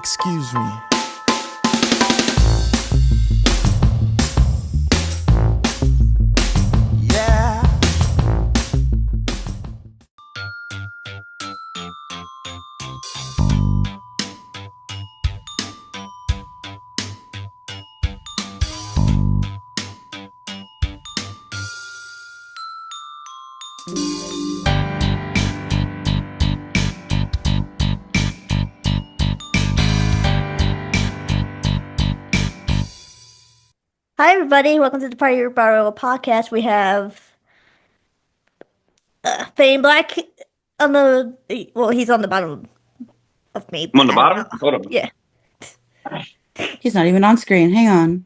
Excuse me. Yeah. Hi, everybody. Welcome to the Your Broadway World Podcast. We have Fame Black on the... Well, he's on the bottom of me. I'm on the bottom? Hold on. Yeah. He's not even on screen. Hang on.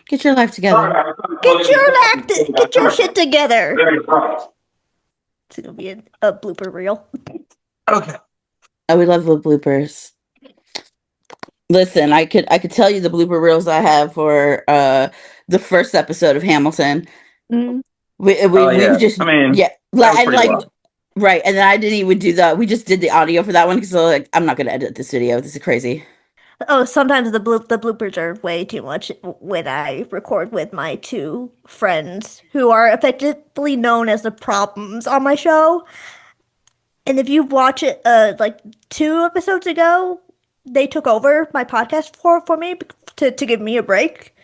Get your life together. Get your shit together. It's going to be a blooper reel. Okay. Oh, we love the bloopers. Listen, I could tell you the blooper reels I have for the first episode of Hamilton. Mm. We just wild. Right, and then I didn't even do that. We just did the audio for that one because like I'm not gonna edit this video. This is crazy. Oh, sometimes the bloopers are way too much when I record with my two friends who are effectively known as the problems on my show. And if you watch it, like 2 episodes ago, they took over my podcast for me to give me a break.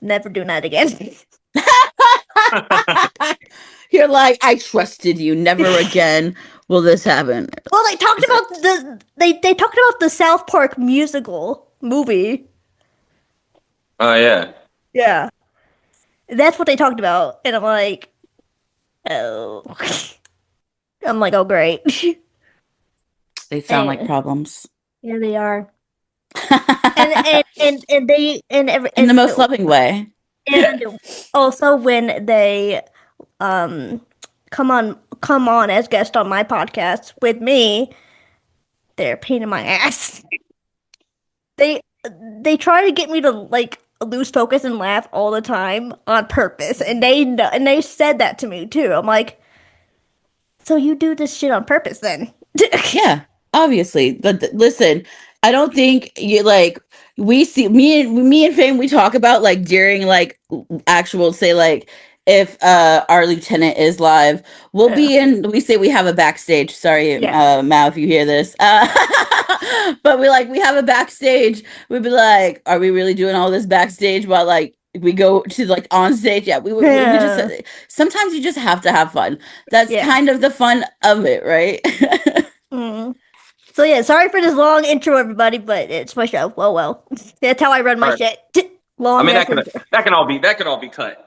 Never doing that again. You're like, I trusted you. Never again will this happen. Well, they talked about they talked about the South Park musical movie. Oh, yeah. Yeah. That's what they talked about. And I'm like, oh. I'm like, oh, great. They sound like problems. Yeah, they are. and they in the most loving way. And also when they come on as guest on my podcast with me, they're a pain in my ass. They try to get me to like lose focus and laugh all the time on purpose, and they said that to me too. I'm like, so you do this shit on purpose then? Yeah, obviously. But listen, I don't think you like we see me and Fame, we talk about like during like actual say like if our lieutenant is live, we'll be in, we say we have a backstage. Sorry, Mal, if you hear this. But we have a backstage. We'd be like, are we really doing all this backstage while like we go to like on stage? Yeah, we just sometimes you just have to have fun. That's kind of the fun of it, right? So yeah, sorry for this long intro, everybody, but it's my show. Well, that's how I run my shit. Long. I mean, that can all be cut.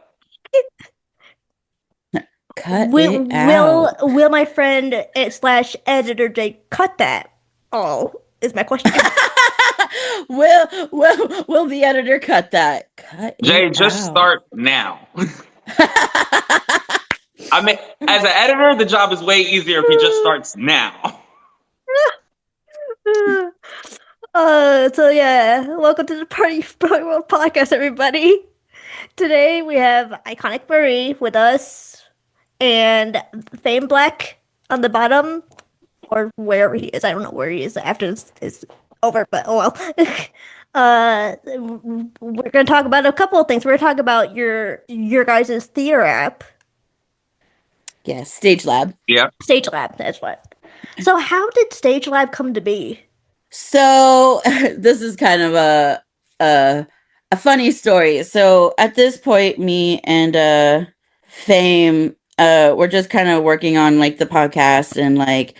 Cut it out. Will my friend / editor Jay cut that? Oh, is my question. Will the editor cut that? Jay, just start now. I mean, as an editor, the job is way easier if he just starts now. So yeah, welcome to the Your Broadway World Podcast, everybody. Today we have Iconic Marie with us, and Fame Black on the bottom, or wherever he is. I don't know where he is after this is over, but oh well. We're gonna talk about a couple of things. We're gonna talk about your guys' theater app. Yes, StageLab. Yeah, StageLab. That's what. So how did StageLab come to be? So this is kind of a funny story. So at this point, me and Fame, we're just kind of working on like the podcast, and like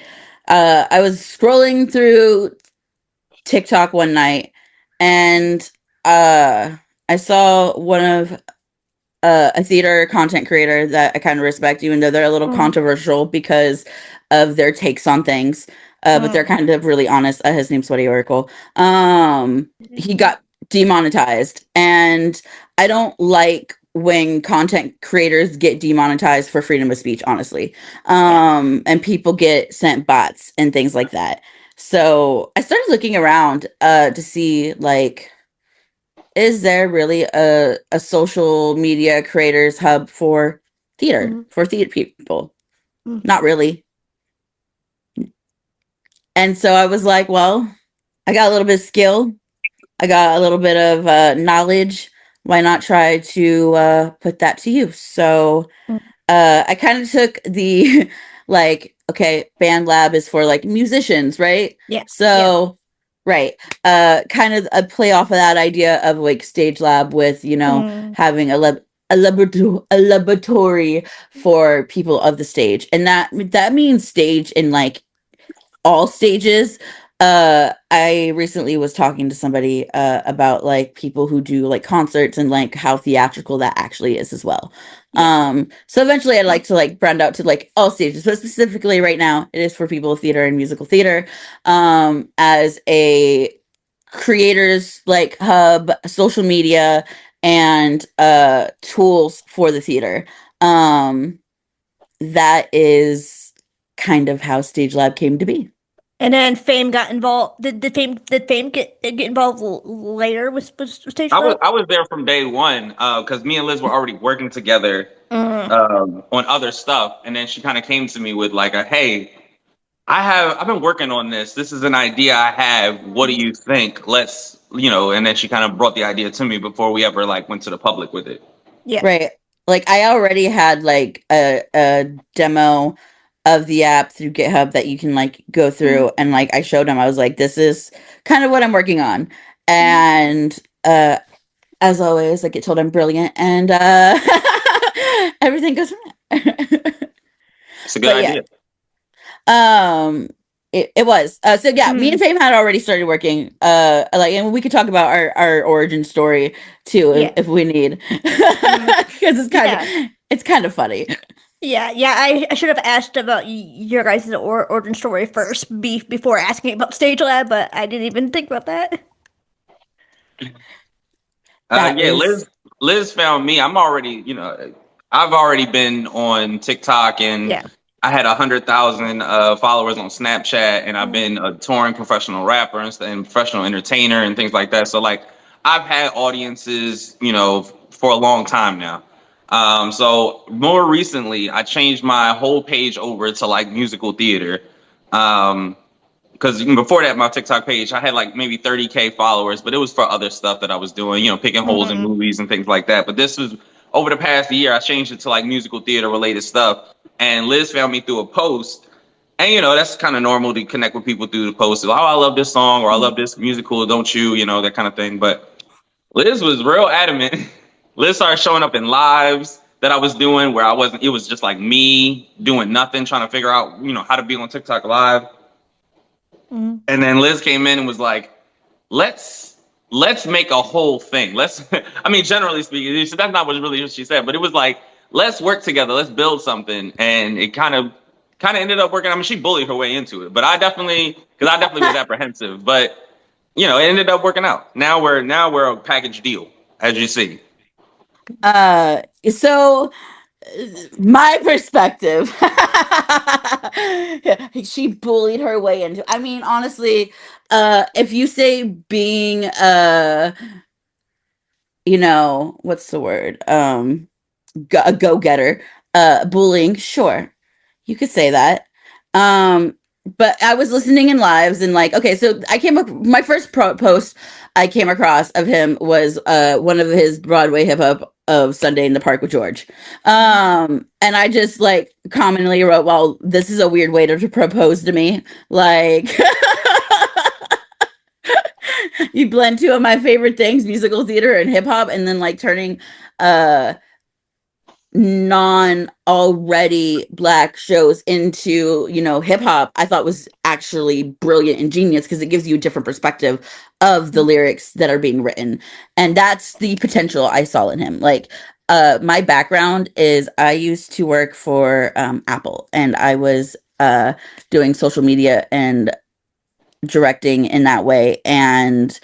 I was scrolling through TikTok one night, and I saw one of a theater content creator that I kind of respect, even though they're a little controversial because of their takes on things. But they're kind of really honest. His name's Sweaty Oracle. He got demonetized, and I don't like when content creators get demonetized for freedom of speech, honestly. And people get sent bots and things like that. So I started looking around to see like, is there really a social media creators hub for theater, for theater people? Not really. And so I was like, well, I got a little bit of skill. I got a little bit of knowledge. Why not try to put that to use? So Mm. I kind of took the like, okay, band lab is for like musicians, right? Yeah. So, right. Kind of a play off of that idea of like stage lab with, having a laboratory for people of the stage. And that means stage in like all stages. I recently was talking to somebody about like people who do like concerts and like how theatrical that actually is as well. So eventually I'd like to like brand out to like all stages, but specifically right now it is for people of theater and musical theater, as a creators like hub, social media, and tools for the theater. That is kind of how StageLab came to be. And then Fame got involved. Did Fame get involved later with Stage I was Lab? I was there from day one because me and Liz were already working together Mm. on other stuff, and then she kind of came to me with like a hey, I've been working on this. This is an idea I have. What do you think? Let's and then she kind of brought the idea to me before we ever like went to the public with it. Yeah. Right. Like I already had like a demo of the app through GitHub that you can like go through, and like I showed him, I was like, this is kind of what I'm working on. And as always, like it told I'm brilliant, and everything goes from there. It's a good But yeah. idea. It was so yeah, me and Fame had already started working, like, and we could talk about our origin story too if we need, because it's kind of funny. Yeah. I should have asked about your guys' origin story first before asking about Stage Lab, but I didn't even think about that. Yeah, Liz found me. I'm already, I've already been on TikTok, and Yeah. I had 100,000 followers on Snapchat, and I've been a touring professional rapper and professional entertainer and things like that. So like, I've had audiences, for a long time now. So more recently, I changed my whole page over to like musical theater. Because even before that, my TikTok page, I had like maybe 30K followers, but it was for other stuff that I was doing, picking holes in movies and things like that. But this was over the past year, I changed it to like musical theater related stuff. And Liz found me through a post. And, that's kind of normal to connect with people through the post. Oh, I love this song, or I love this musical, don't you? That kind of thing. But Liz was real adamant. Liz started showing up in lives that I was doing where it was just like me doing nothing, trying to figure out, how to be on TikTok live. And then Liz came in and was like, let's make a whole thing. Generally speaking, that's not what she said, but it was like, let's work together. Let's build something. And it kind of ended up working. She bullied her way into it, but I definitely was apprehensive, but it ended up working out. Now we're a package deal, as you see. So my perspective, she bullied her way into, honestly, if you say being what's the word, a go-getter, bullying, sure, you could say that. But I was listening in lives, and like, okay, so my first post I came across of him was one of his Broadway hip hop of Sunday in the Park with George. And I just like commonly wrote, well, this is a weird way to propose to me. Like, you blend two of my favorite things, musical theater and hip hop, and then like turning non already black shows into hip hop, I thought was actually brilliant and genius, because it gives you a different perspective of the lyrics that are being written, and that's the potential I saw in him. Like, my background is I used to work for Apple, and I was doing social media and directing in that way, and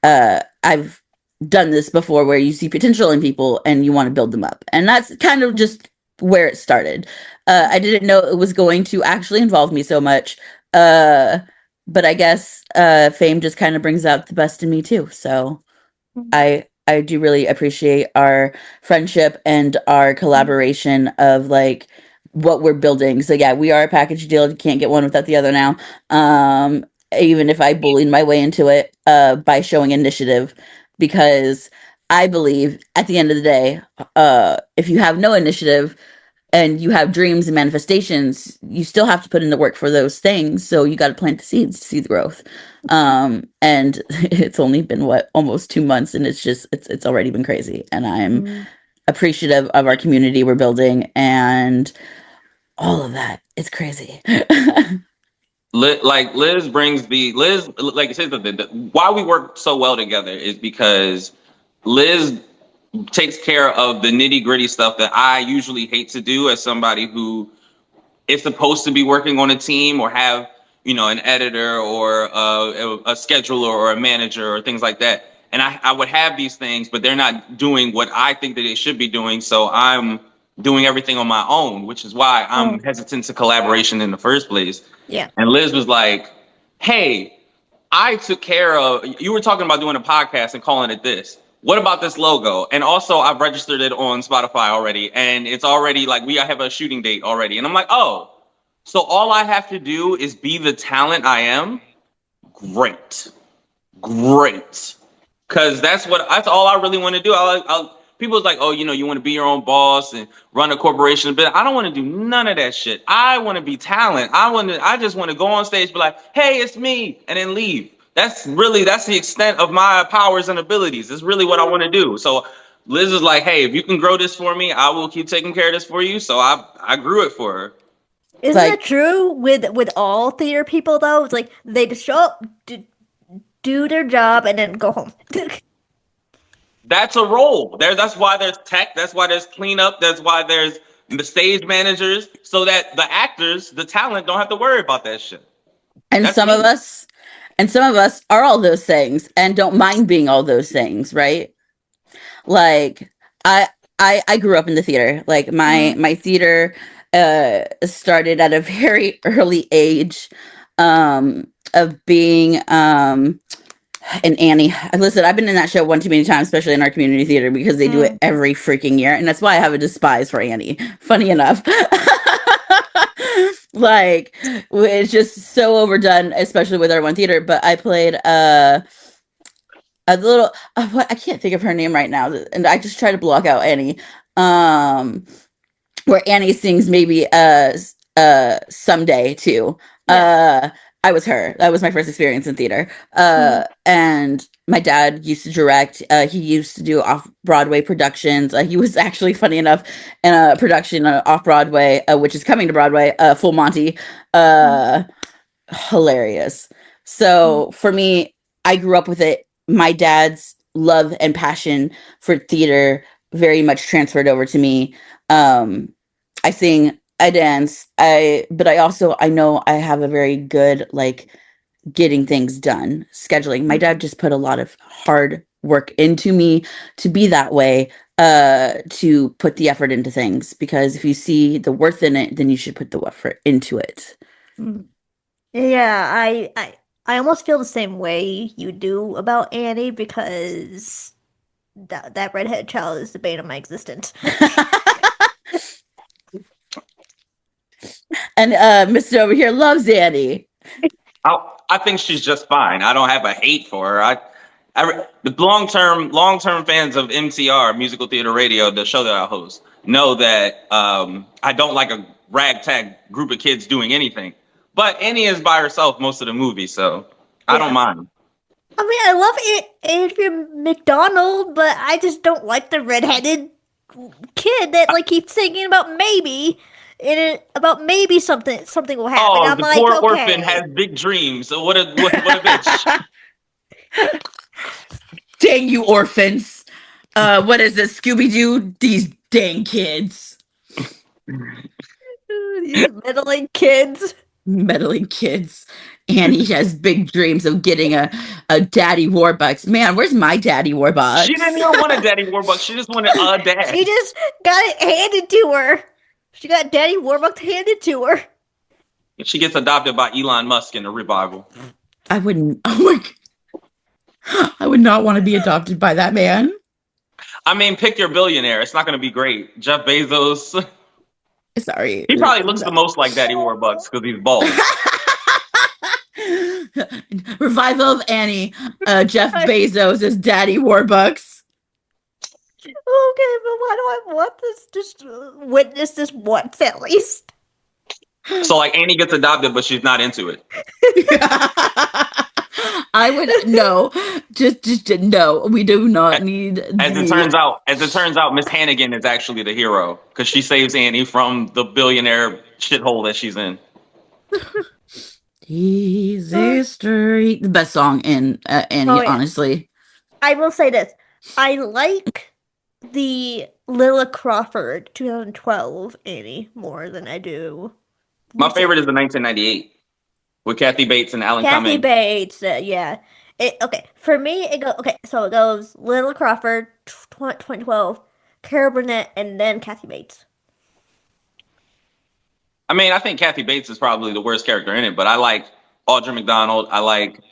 I've done this before where you see potential in people and you want to build them up, and that's kind of just where it started. I didn't know it was going to actually involve me so much, but I guess fame just kind of brings out the best in me too. So I do really appreciate our friendship and our collaboration of like what we're building. So yeah, we are a package deal. You can't get one without the other now. even if I bullied my way into it, by showing initiative, because I believe at the end of the day, if you have no initiative and you have dreams and manifestations, you still have to put in the work for those things. So you got to plant the seeds to see the growth. And it's only been almost 2 months, and it's already been crazy. And I'm appreciative of our community we're building and all of that. It's crazy. Like Liz like here's the thing. Why we work so well together is because Liz takes care of the nitty gritty stuff that I usually hate to do as somebody who is supposed to be working on a team or have, an editor or a scheduler or a manager or things like that. And I would have these things, but they're not doing what I think that they should be doing. So I'm doing everything on my own, which is why I'm hesitant to collaboration in the first place. Yeah. And Liz was like, hey, I took care of, you were talking about doing a podcast and calling it this. What about this logo? And also I've registered it on Spotify already. And it's already like, I have a shooting date already. And I'm like, oh, so all I have to do is be the talent I am. Great. Cause that's all I really want to do. People's like, oh, you want to be your own boss and run a corporation, but I don't want to do none of that shit. I want to be talent. I just want to go on stage, be like, hey, it's me, and then leave. That's the extent of my powers and abilities. It's really what I want to do. So Liz is like, hey, if you can grow this for me, I will keep taking care of this for you. So I grew it for her. Isn't that true with all theater people though? It's like they just show up, do their job, and then go home. That's a role. That's why there's tech. That's why there's cleanup. That's why there's the stage managers, so that the actors, the talent, don't have to worry about that shit. And some of us are all those things and don't mind being all those things, right? Like I grew up in the theater. Like my theater started at a very early age, of being and Annie. Listen, I've been in that show one too many times, especially in our community theater, because they do it every freaking year. And that's why I have a despise for Annie. Funny enough. Like, it's just so overdone, especially with our one theater. But I played a little, I can't think of her name right now. And I just try to block out Annie. Where Annie sings maybe Someday too. Yeah. I was her. That was my first experience in theater. And my dad used to direct. He used to do off-Broadway productions. He was actually, funny enough, in a production off-Broadway, which is coming to Broadway, Full Monty. Hilarious. So for me, I grew up with it. My dad's love and passion for theater very much transferred over to me. I sing, I dance, but I know I have a very good, like, getting things done, scheduling. My dad just put a lot of hard work into me to be that way, to put the effort into things, because if you see the worth in it, then you should put the effort into it. Yeah, I almost feel the same way you do about Annie, because that redhead child is the bane of my existence. And Mr. over here loves Annie. I think she's just fine. I don't have a hate for her. The long-term fans of MTR, Musical Theater Radio, the show that I host, know that I don't like a ragtag group of kids doing anything. But Annie is by herself most of the movie, so I don't mind. I mean, I love Andrea McDonald, but I just don't like the redheaded kid that keeps singing about maybe. About maybe something will happen. Oh, I'm the like, poor okay. orphan has big dreams. So what a bitch. Dang you orphans. What is this, Scooby-Doo? These dang kids. These meddling kids. Annie has big dreams of getting a daddy Warbucks. Man, where's my daddy Warbucks? She didn't even want a daddy Warbucks. She just wanted a dad. She just got it handed to her. She got Daddy Warbucks handed to her. She gets adopted by Elon Musk in a revival. I wouldn't. Oh my God. I would not want to be adopted by that man. I mean, pick your billionaire. It's not going to be great. Jeff Bezos. Sorry. He probably looks the most like Daddy Warbucks because he's bald. Revival of Annie. Jeff Bezos as Daddy Warbucks. Okay, but why do I want this? Just witness this once at least. So like Annie gets adopted, but she's not into it. I would no, just no. We do not need. As it turns out, Miss Hannigan is actually the hero because she saves Annie from the billionaire shithole that she's in. Easy Street, the best song in Annie, Oh, yeah. honestly. I will say this: I like the Lilla Crawford 2012 Annie more than I do. My favorite is the 1998 with Kathy Bates and Alan Kathy Cumming. Bates, yeah. Okay, for me, so it goes Lilla Crawford 2012, Carol Burnett, and then Kathy Bates. I mean, I think Kathy Bates is probably the worst character in it, but I like Audra McDonald. I like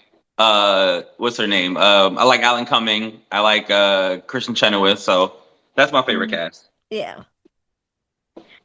what's her name? I like Alan Cumming. I like Kristen Chenoweth. So that's my favorite cast. Yeah.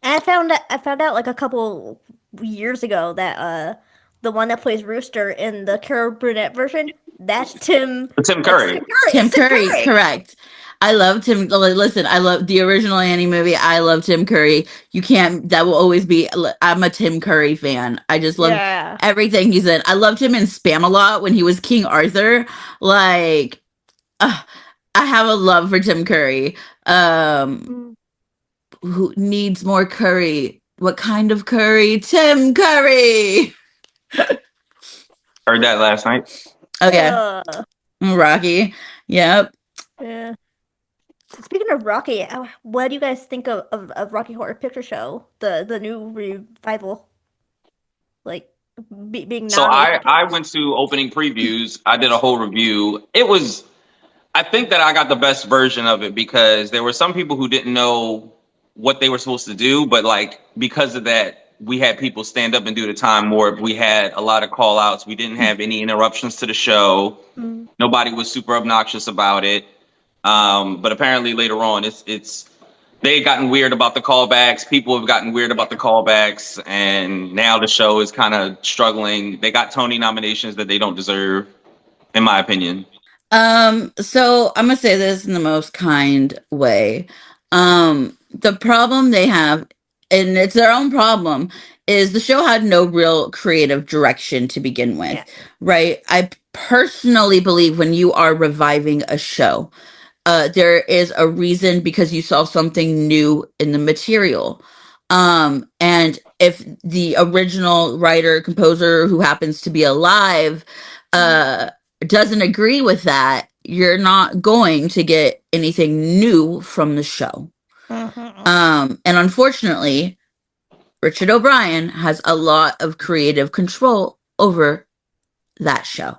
And I found out like a couple years ago that the one that plays Rooster in the Carol Burnett version, that's Tim Curry. Tim Curry, correct. I love Tim. Listen, I love the original Annie movie. I love Tim Curry. You can't. That will always be. I'm a Tim Curry fan. I just love everything he's in. I loved him in Spam-A-Lot when he was King Arthur. Like, I have a love for Tim Curry. Who needs more curry? What kind of curry? Tim Curry. Heard that last night. Okay. Rocky. Yep. Yeah. Speaking of Rocky, what do you guys think of Rocky Horror Picture Show, the new revival? Like being so I went to opening previews. I did a whole review. I think that I got the best version of it because there were some people who didn't know what they were supposed to do, but like because of that, we had people stand up and do the time warp. We had a lot of call outs. We didn't have any interruptions to the show. Nobody was super obnoxious about it. But apparently later on, they had gotten weird about the callbacks. People have gotten weird about the callbacks, and now the show is kind of struggling. They got Tony nominations that they don't deserve, in my opinion. So I'm gonna say this in the most kind way. The problem they have, and it's their own problem, is the show had no real creative direction to begin with, right? I personally believe when you are reviving a show, there is a reason because you saw something new in the material. And if the original writer, composer who happens to be alive, doesn't agree with that, you're not going to get anything new from the show. And unfortunately, Richard O'Brien has a lot of creative control over that show.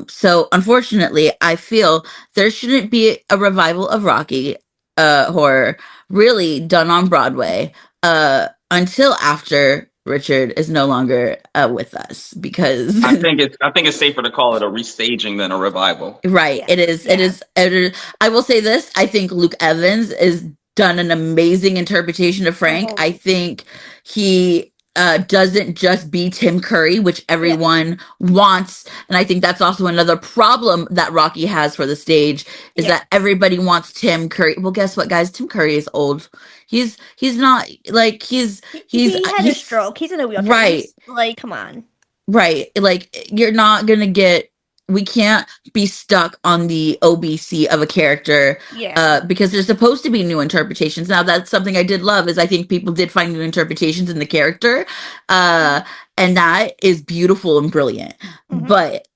So unfortunately, I feel there shouldn't be a revival of Rocky horror really done on Broadway until after Richard is no longer with us, because I think it's safer to call it a restaging than a revival. Right. It is. It is. I will say this. I think Luke Evans is done an amazing interpretation of Frank. I think he doesn't just be Tim Curry, which everyone wants. And I think that's also another problem that Rocky has for the stage is that everybody wants Tim Curry. Well, guess what, guys? Tim Curry is old. He's not like he had a stroke. He's in a wheelchair. Right. Like, come on. Right. Like, you're not going to get, we can't be stuck on the OBC of a character because there's supposed to be new interpretations. Now, that's something I did love is I think people did find new interpretations in the character. And that is beautiful and brilliant. But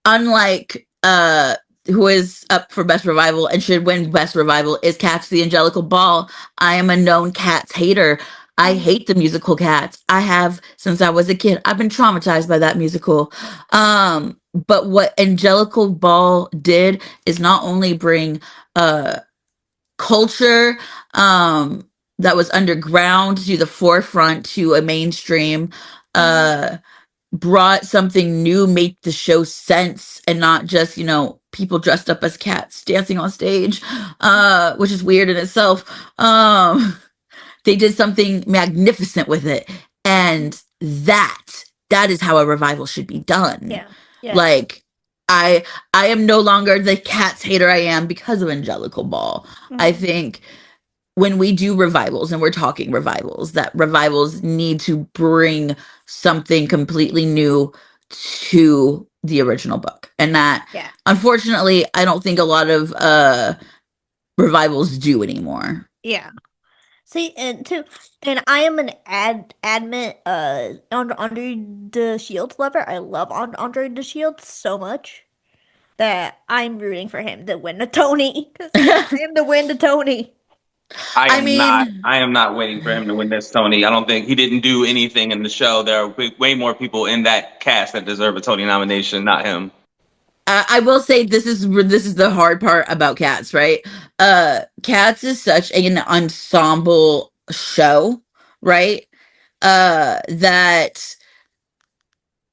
unlike who is up for Best Revival and should win Best Revival is Cats the Angelical Ball. I am a known Cats hater. I hate the musical Cats. I have since I was a kid. I've been traumatized by that musical. But what Angelical Ball did is not only bring culture that was underground to the forefront to a mainstream, brought something new, make the show sense, and not just, people dressed up as cats dancing on stage, which is weird in itself. They did something magnificent with it. And that that is how a revival should be done. Yeah. Yeah. Like, I am no longer the Cats hater I am because of Angelical Ball. I think when we do revivals, and we're talking revivals, that revivals need to bring something completely new to the original book. And that, unfortunately, I don't think a lot of revivals do anymore. Yeah. See, and I am an adamant Andre the Shield lover. I love Andre the Shield so much that I'm rooting for him to win the Tony. Because I want him to win the Tony. I am not waiting for him to win this Tony. I don't think he didn't do anything in the show. There are way more people in that cast that deserve a Tony nomination, not him. I will say this is the hard part about Cats, right? Cats is such an ensemble show, right? That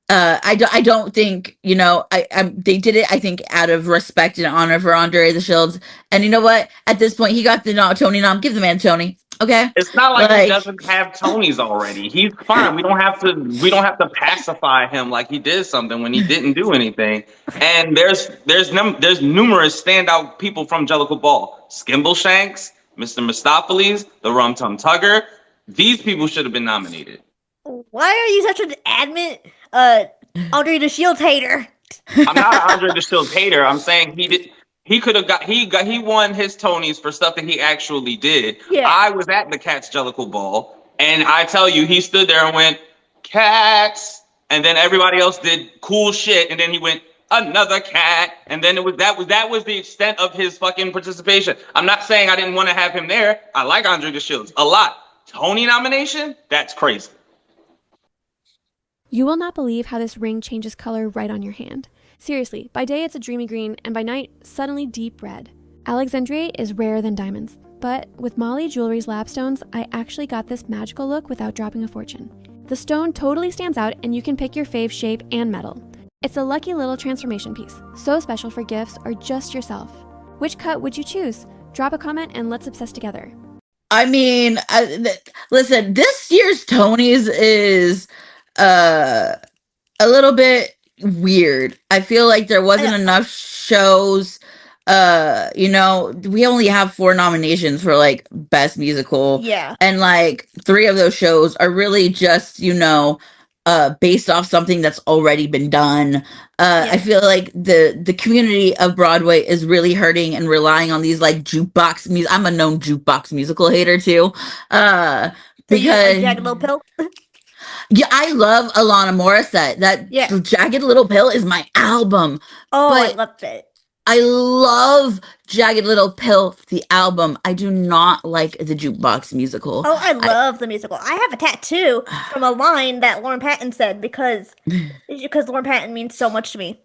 I don't think, you know, they did it, I think, out of respect and honor for Andre the Shields. And you know what? At this point, he got the Tony nom. Give the man Tony. Okay. It's not like he doesn't have Tonys already. He's fine. We don't have to pacify him like he did something when he didn't do anything. And there's numerous standout people from Jellicle Ball. Skimbleshanks, Mr. Mistopheles, the Rum Tum Tugger. These people should have been nominated. Why are you such an adamant Andre the Shield hater? I'm not an Andre the Shield hater. I'm saying he won his Tonys for stuff that he actually did. Yeah. I was at the Cats Jellicle Ball, and I tell you, he stood there and went, Cats, and then everybody else did cool shit, and then he went, another cat, and then that was the extent of his fucking participation. I'm not saying I didn't want to have him there. I like Andre the Shields a lot. Tony nomination? That's crazy. You will not believe how this ring changes color right on your hand. Seriously, by day it's a dreamy green, and by night, suddenly deep red. Alexandrite is rarer than diamonds, but with Molly Jewelry's lapstones, I actually got this magical look without dropping a fortune. The stone totally stands out, and you can pick your fave shape and metal. It's a lucky little transformation piece, so special for gifts or just yourself. Which cut would you choose? Drop a comment and let's obsess together. I mean, listen, this year's Tonys is a little bit weird. I feel like there wasn't enough shows. You know, we only have 4 nominations for like best musical. Yeah. And like 3 of those shows are really just, you know, based off something that's already been done. I feel like the community of Broadway is really hurting and relying on these like jukebox music. I'm a known jukebox musical hater too. Because Jagged Little Pill. Yeah, I love Alana Morissette. That Jagged Little Pill is my album. Oh, I loved it. I love Jagged Little Pill, the album. I do not like the jukebox musical. Oh, I love the musical. I have a tattoo from a line that Lauren Patton said because Lauren Patton means so much to me.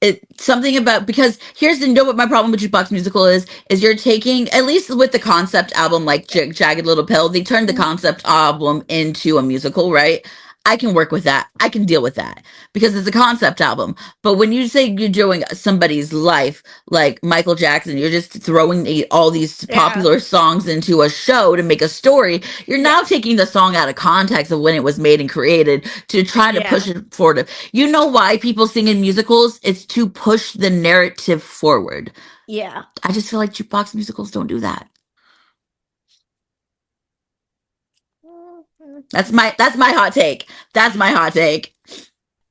It's something about, because here's what my problem with jukebox musical is you're taking, at least with the concept album like Jagged Little Pill, they turned the concept album into a musical, right? I can work with that. I can deal with that because it's a concept album. But when you say you're doing somebody's life, like Michael Jackson, you're just throwing all these popular songs into a show to make a story. You're now taking the song out of context of when it was made and created to try to push it forward. You know why people sing in musicals? It's to push the narrative forward. Yeah. I just feel like jukebox musicals don't do that. That's my hot take. That's my hot take.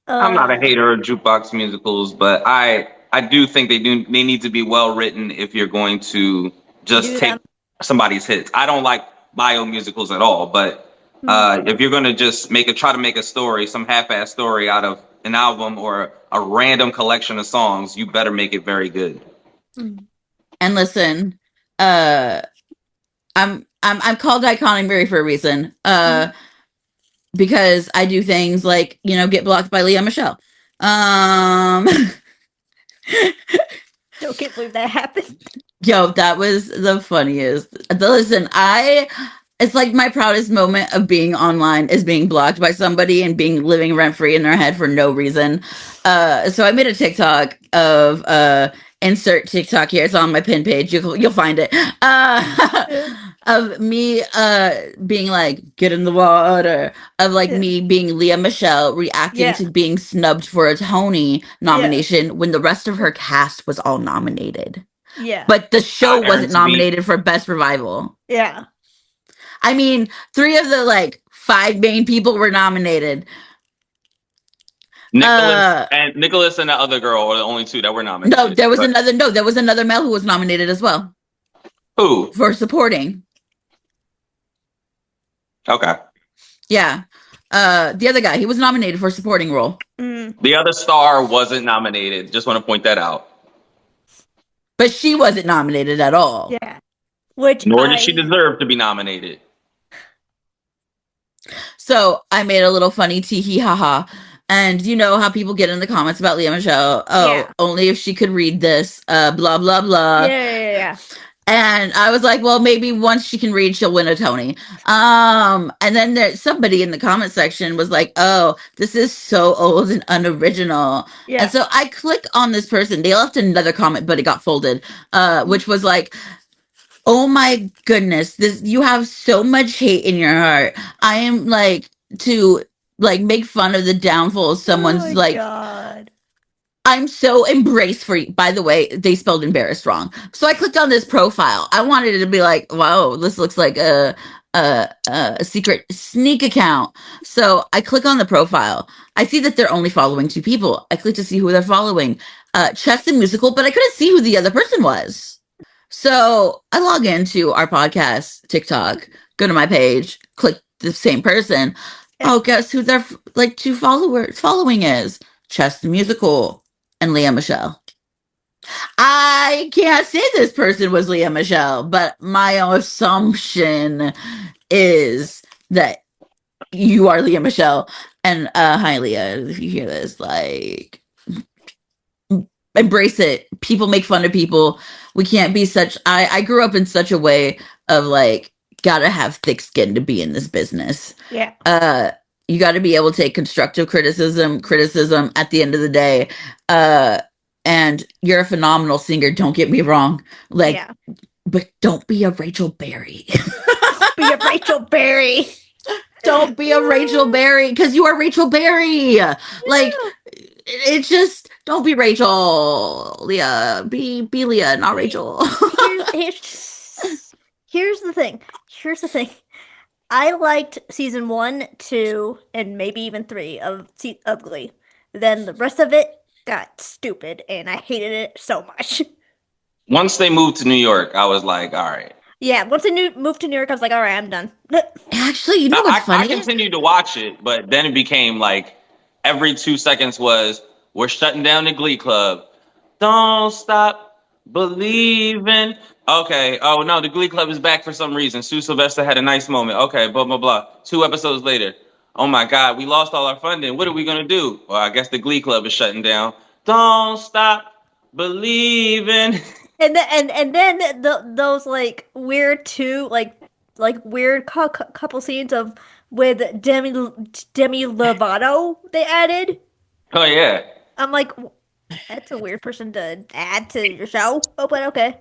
I'm not a hater of jukebox musicals, but I do think they need to be well written if you're going to just take somebody's hits. I don't like bio musicals at all, but if you're going to just try to make a story, some half-ass story out of an album or a random collection of songs, you better make it very good. And listen, I'm called Iconic Mary for a reason. Because I do things like, you know, get blocked by Leah Michelle. I can't believe that happened. Yo, that was the funniest. Listen, it's like my proudest moment of being online is being blocked by somebody and being living rent free in their head for no reason. So I made a TikTok of insert TikTok here. It's on my pin page. You'll find it. of me being like, get in the water, of like me being Leah Michelle reacting to being snubbed for a Tony nomination when the rest of her cast was all nominated. Yeah. But the show wasn't Aaron Tveit. nominated for Best Revival. Yeah. I mean, 3 of the like 5 main people were nominated. Nicholas and the other girl are the only 2 that were nominated. No, there was another male who was nominated as well. Who? For supporting. Okay. Yeah. The other guy, he was nominated for supporting role. The other star wasn't nominated. Just want to point that out. But she wasn't nominated at all. Yeah. Nor did she deserve to be nominated. So I made a little funny tee hee ha ha. And you know how people get in the comments about Leah Michelle. Only if she could read this, blah, blah, blah. Yeah. And I was like, well, maybe once she can read, she'll win a Tony. And then there's somebody in the comment section was like, oh, this is so old and unoriginal. Yeah. And so I click on this person. They left another comment, but it got folded, which was like, oh my goodness, you have so much hate in your heart. I am like to like make fun of the downfall of someone's God. I'm so embraced for you. By the way, they spelled embarrassed wrong. So I clicked on this profile. I wanted it to be like, wow, this looks like a secret sneak account. So I click on the profile. I see that they're only following 2 people. I click to see who they're following. Chess the Musical, but I couldn't see who the other person was. So I log into our podcast TikTok, go to my page, click the same person. Oh, guess who their like 2 following is? Chess the Musical and Leah Michelle. I can't say this person was Leah Michelle, but my assumption is that you are Leah Michelle. And hi, Leah, if you hear this, like, embrace it. People make fun of people. We can't be such. I grew up in such a way of like, gotta have thick skin to be in this business. Yeah. You got to be able to take constructive criticism at the end of the day. And you're a phenomenal singer. Don't get me wrong. Like, but don't be a Rachel Berry. Be a Rachel Berry. Don't be a Rachel Berry because you are Rachel Berry. Like, it's just don't be Rachel, Leah. Be Leah, not Rachel. Here's the thing. I liked season 1, 2, and maybe even 3 of Glee. Then the rest of it got stupid, and I hated it so much. Once they moved to New York, I was like, all right. Yeah, once they moved to New York, I was like, all right, I'm done. Actually, you know what's funny? I continued to watch it, but then it became like every 2 seconds was, we're shutting down the Glee Club. Don't stop believing. Okay. Oh, no, the Glee Club is back for some reason. Sue Sylvester had a nice moment. Okay, blah, blah, blah. 2 episodes later. Oh, my God, we lost all our funding. What are we going to do? Well, I guess the Glee Club is shutting down. Don't stop believing. And then those, like, weird weird couple scenes with Demi Lovato they added. Oh, yeah. I'm like, that's a weird person to add to your show. Oh, but okay.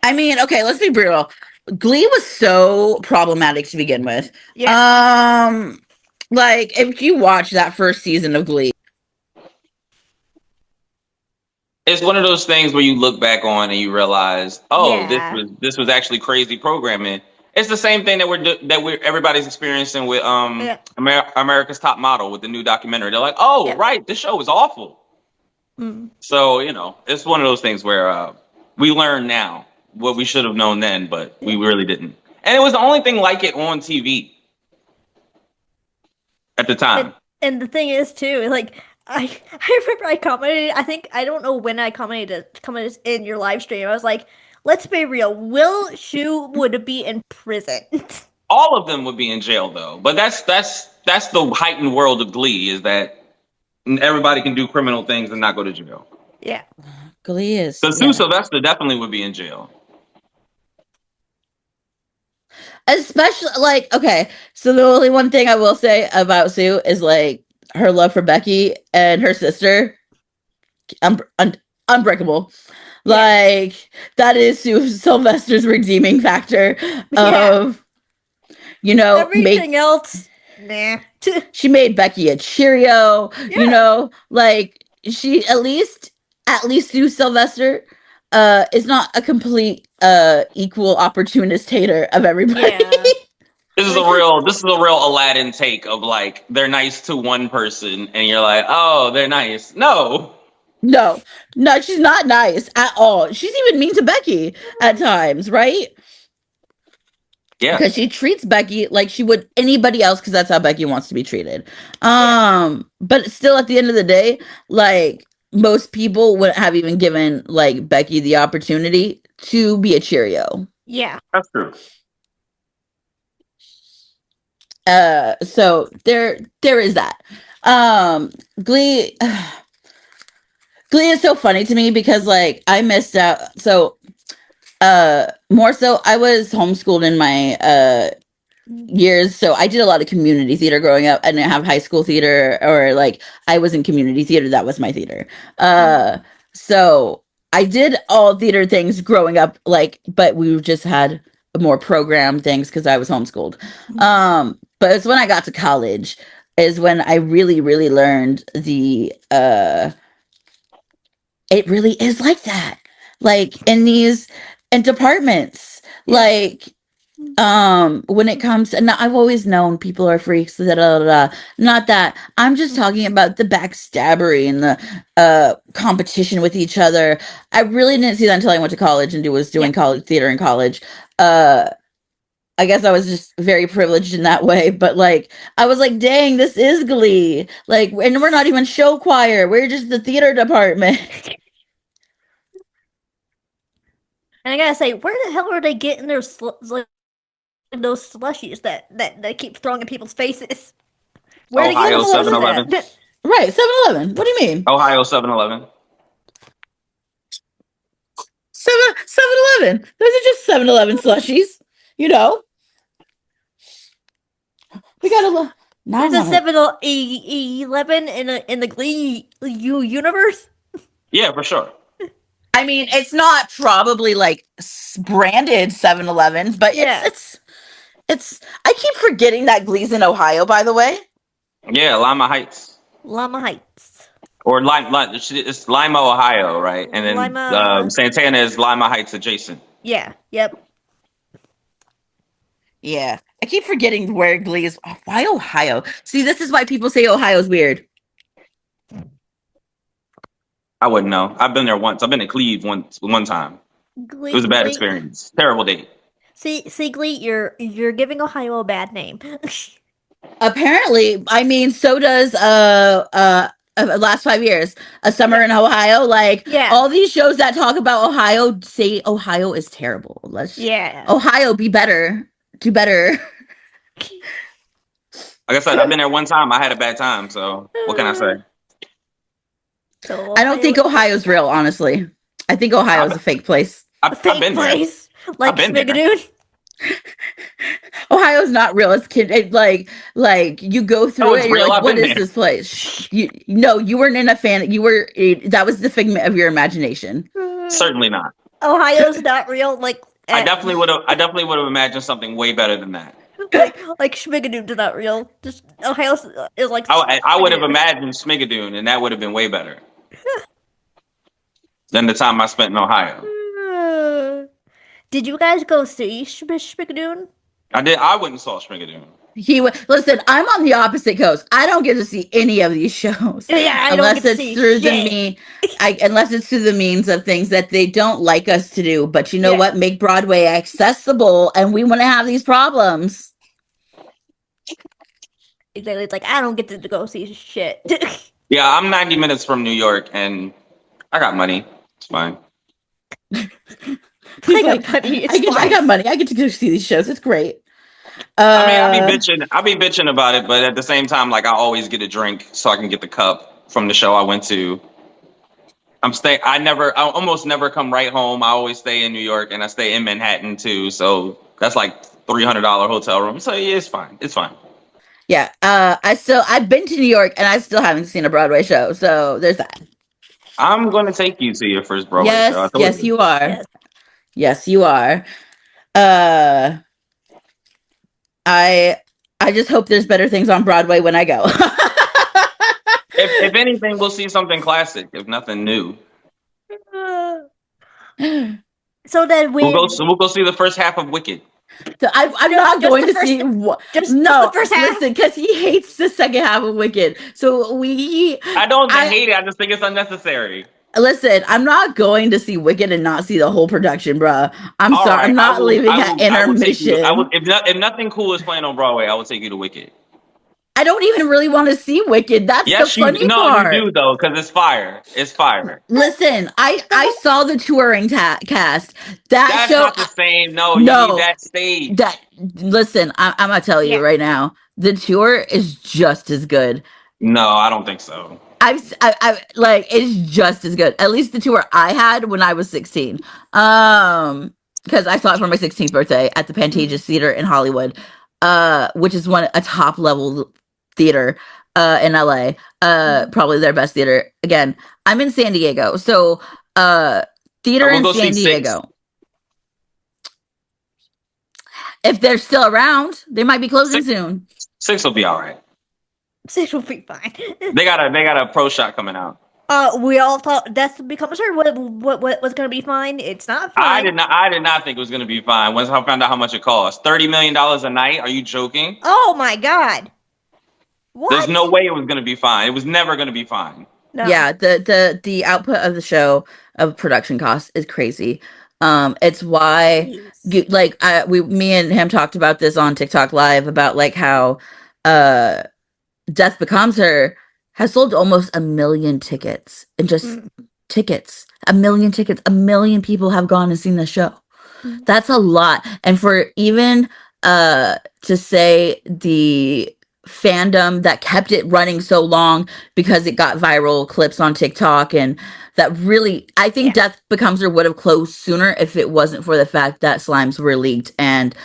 I mean, okay, let's be brutal. Glee was so problematic to begin with. Yeah. Like, if you watch that first season of Glee, it's one of those things where you look back on and you realize, this was actually crazy programming. It's the same thing that everybody's experiencing with America's Top Model with the new documentary. They're like, right, this show was awful. So, it's one of those things where we learn now what we should have known then, but we really didn't. And it was the only thing like it on TV at the time. And the thing is, too, like, I remember I commented, I don't know when I commented in your live stream. I was like, let's be real, Will Shue would be in prison. All of them would be in jail, though. But that's the heightened world of Glee, is that everybody can do criminal things and not go to jail. Yeah. Glee is. So Sue Sylvester definitely would be in jail. Especially, like, okay, so the only one thing I will say about Sue is, like, her love for Becky and her sister, unbreakable. Like that is Sylvester's redeeming factor of, Everything else, nah. she made Becky a Cheerio, like she at least Sue Sylvester is not a complete equal opportunist hater of everybody. Yeah. This is a real Aladdin take of like they're nice to one person and you're like, oh, they're nice. No, she's not nice at all. She's even mean to Becky at times, right? yeah, Because she treats Becky like she would anybody else, because that's how Becky wants to be treated. But still, at the end of the day, like most people wouldn't have even given like Becky the opportunity to be a Cheerio. Yeah. that's true. So there is that. Glee is so funny to me because like I missed out. So more so I was homeschooled in my years, so I did a lot of community theater growing up. I didn't have high school theater, or like I was in community theater. That was my theater. So I did all theater things growing up, like, but we just had more program things because I was homeschooled. But it's when I got to college is when I really, really learned the it really is like that. Like in departments, like when it comes, and I've always known people are freaks, not that. I'm just talking about the backstabbery and the competition with each other. I really didn't see that until I went to college and was doing college theater in college. I guess I was just very privileged in that way, but like I was like, dang, this is Glee. Like, and we're not even show choir. We're just the theater department. And I gotta say, where the hell are they getting their those slushies that they keep throwing in people's faces? Where are they Ohio getting those 7-Eleven. at? Right, 7-Eleven. What do you mean? Ohio 7-Eleven. 7-Eleven. Those are just 7-Eleven slushies. We got There's a 7-Eleven in the Glee universe. Yeah, for sure. I mean, it's not probably like branded 7-Eleven, but it's I keep forgetting that Glee's in Ohio, by the way. Yeah, Lima Heights. Lima Heights. Or it's Lima, Ohio, right? And then Santana is Lima Heights adjacent. Yeah. Yep. Yeah. I keep forgetting where Glee is. Oh, why Ohio? See, this is why people say Ohio's weird. I wouldn't know. I've been there once. I've been to Cleve one time. It was a bad experience. Terrible date. See, Glee, you're giving Ohio a bad name. Apparently, I mean, so does last 5 years, A Summer in Ohio. Like all these shows that talk about Ohio say Ohio is terrible. Ohio, be better, do better. Like I said, I've been there one time. I had a bad time. So what can I say? So I don't think Ohio's real, honestly. I think Ohio's a fake place. I've been place, there. like Smigadoon. Ohio's not real. It's like you go through it. And you're like, what is this place? You weren't in a fan. That was the figment of your imagination. Certainly not. Ohio's not real. Like I definitely would have imagined something way better than that. like Schmigadoon's not real. Just Ohio is like. I would have imagined Smigadoon, and that would have been way better than the time I spent in Ohio. Did you guys go see Schmigadoon? I did. I went and saw Smigadoon. Listen, I'm on the opposite coast. I don't get to see any of these shows. Yeah, unless it's through the means of things that they don't like us to do. But you know what? Make Broadway accessible, and we want to have these problems. Exactly. It's like I don't get to go see shit. Yeah, I'm 90 minutes from New York, and I got money. It's fine. I got money. I get to go see these shows. It's great. I mean, I'll be bitching about it, but at the same time, like I always get a drink so I can get the cup from the show I went to. I almost never come right home. I always stay in New York, and I stay in Manhattan too. So that's like $300 hotel room. So yeah, it's fine. It's fine. Yeah. I've been to New York, and I still haven't seen a Broadway show. So there's that. I'm going to take you to your first Broadway show. I told Yes, you are. Yes. Yes, you are. I just hope there's better things on Broadway when I go. If anything, we'll see something classic, if nothing new. So then We'll go see the first half of Wicked. I'm not going to see. Just No, the first half. listen, because he hates the second half of Wicked. So I don't hate it. I just think it's unnecessary. Listen, I'm not going to see Wicked and not see the whole production, bruh. I'm All sorry, right, I'm not leaving at intermission. If nothing cool is playing on Broadway, I will take you to Wicked. I don't even really want to see Wicked. That's the funny part. You do though, because it's fire. It's fire. Listen, I saw the touring cast. That's show, not the same. No, you need that stage. Listen, I'm gonna tell you right now, the tour is just as good. No, I don't think so. I like it's just as good. At least the tour I had when I was 16. Because I saw it for my 16th birthday at the Pantages Theater in Hollywood, which is a top level theater in LA. Probably their best theater. Again, I'm in San Diego, so theater in San Diego. If they're still around, they might be closing soon. 6 will be all right. 6 will be fine. They got a pro shot coming out. We all thought Death Becomes Her was gonna be fine. It's not fine. I did not think it was gonna be fine. Once I found out how much it cost, $30 million a night. Are you joking? Oh my god! What? There's no way it was gonna be fine. It was never gonna be fine. No. Yeah, the output of the show of production costs is crazy. It's why me and him talked about this on TikTok Live about like how Death Becomes Her has sold almost 1 million tickets and just tickets. 1 million tickets. 1 million people have gone and seen the show. That's a lot. And for even to say the fandom that kept it running so long because it got viral clips on TikTok, and that really, I think Death Becomes Her would have closed sooner if it wasn't for the fact that slimes were leaked and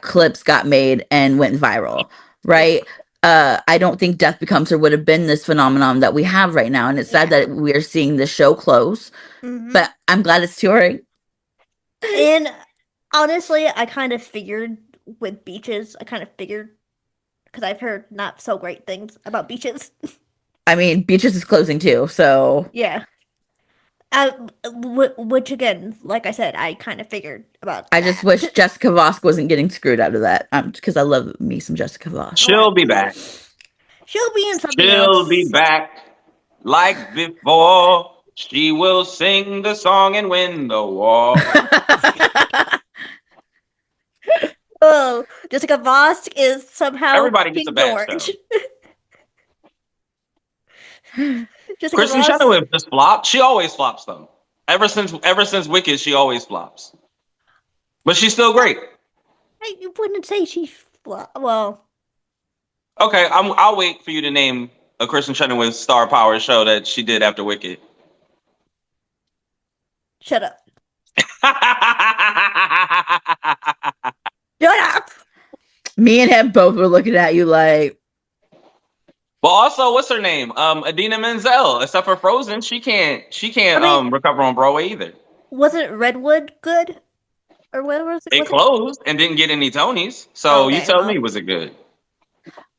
clips got made and went viral, right? I don't think Death Becomes Her would have been this phenomenon that we have right now, and it's sad that we're seeing the show close, but I'm glad it's touring. And honestly, I kind of figured with Beaches, because I've heard not so great things about Beaches. I mean, Beaches is closing too, so yeah. Which again, like I said, I kind of figured about. I just wish Jessica Vosk wasn't getting screwed out of that. Because I love me some Jessica Vosk. She'll be back. She'll be in something else. She'll be back like before. She will sing the song and win the war. Oh, Jessica Vosk is somehow Everybody gets a bad George. Kristen Chenoweth just flopped. She always flops though. Ever since Wicked, she always flops. But she's still great. I wouldn't say she flopped. Well, okay, I'll wait for you to name a Kristen Chenoweth star power show that she did after Wicked. Shut up. Shut up. Me and him both were looking at you like. But also, what's her name? Idina Menzel. Except for Frozen, she can't recover on Broadway either. Wasn't Redwood good? Or what was it? It closed and didn't get any Tonys. So you tell me, was it good?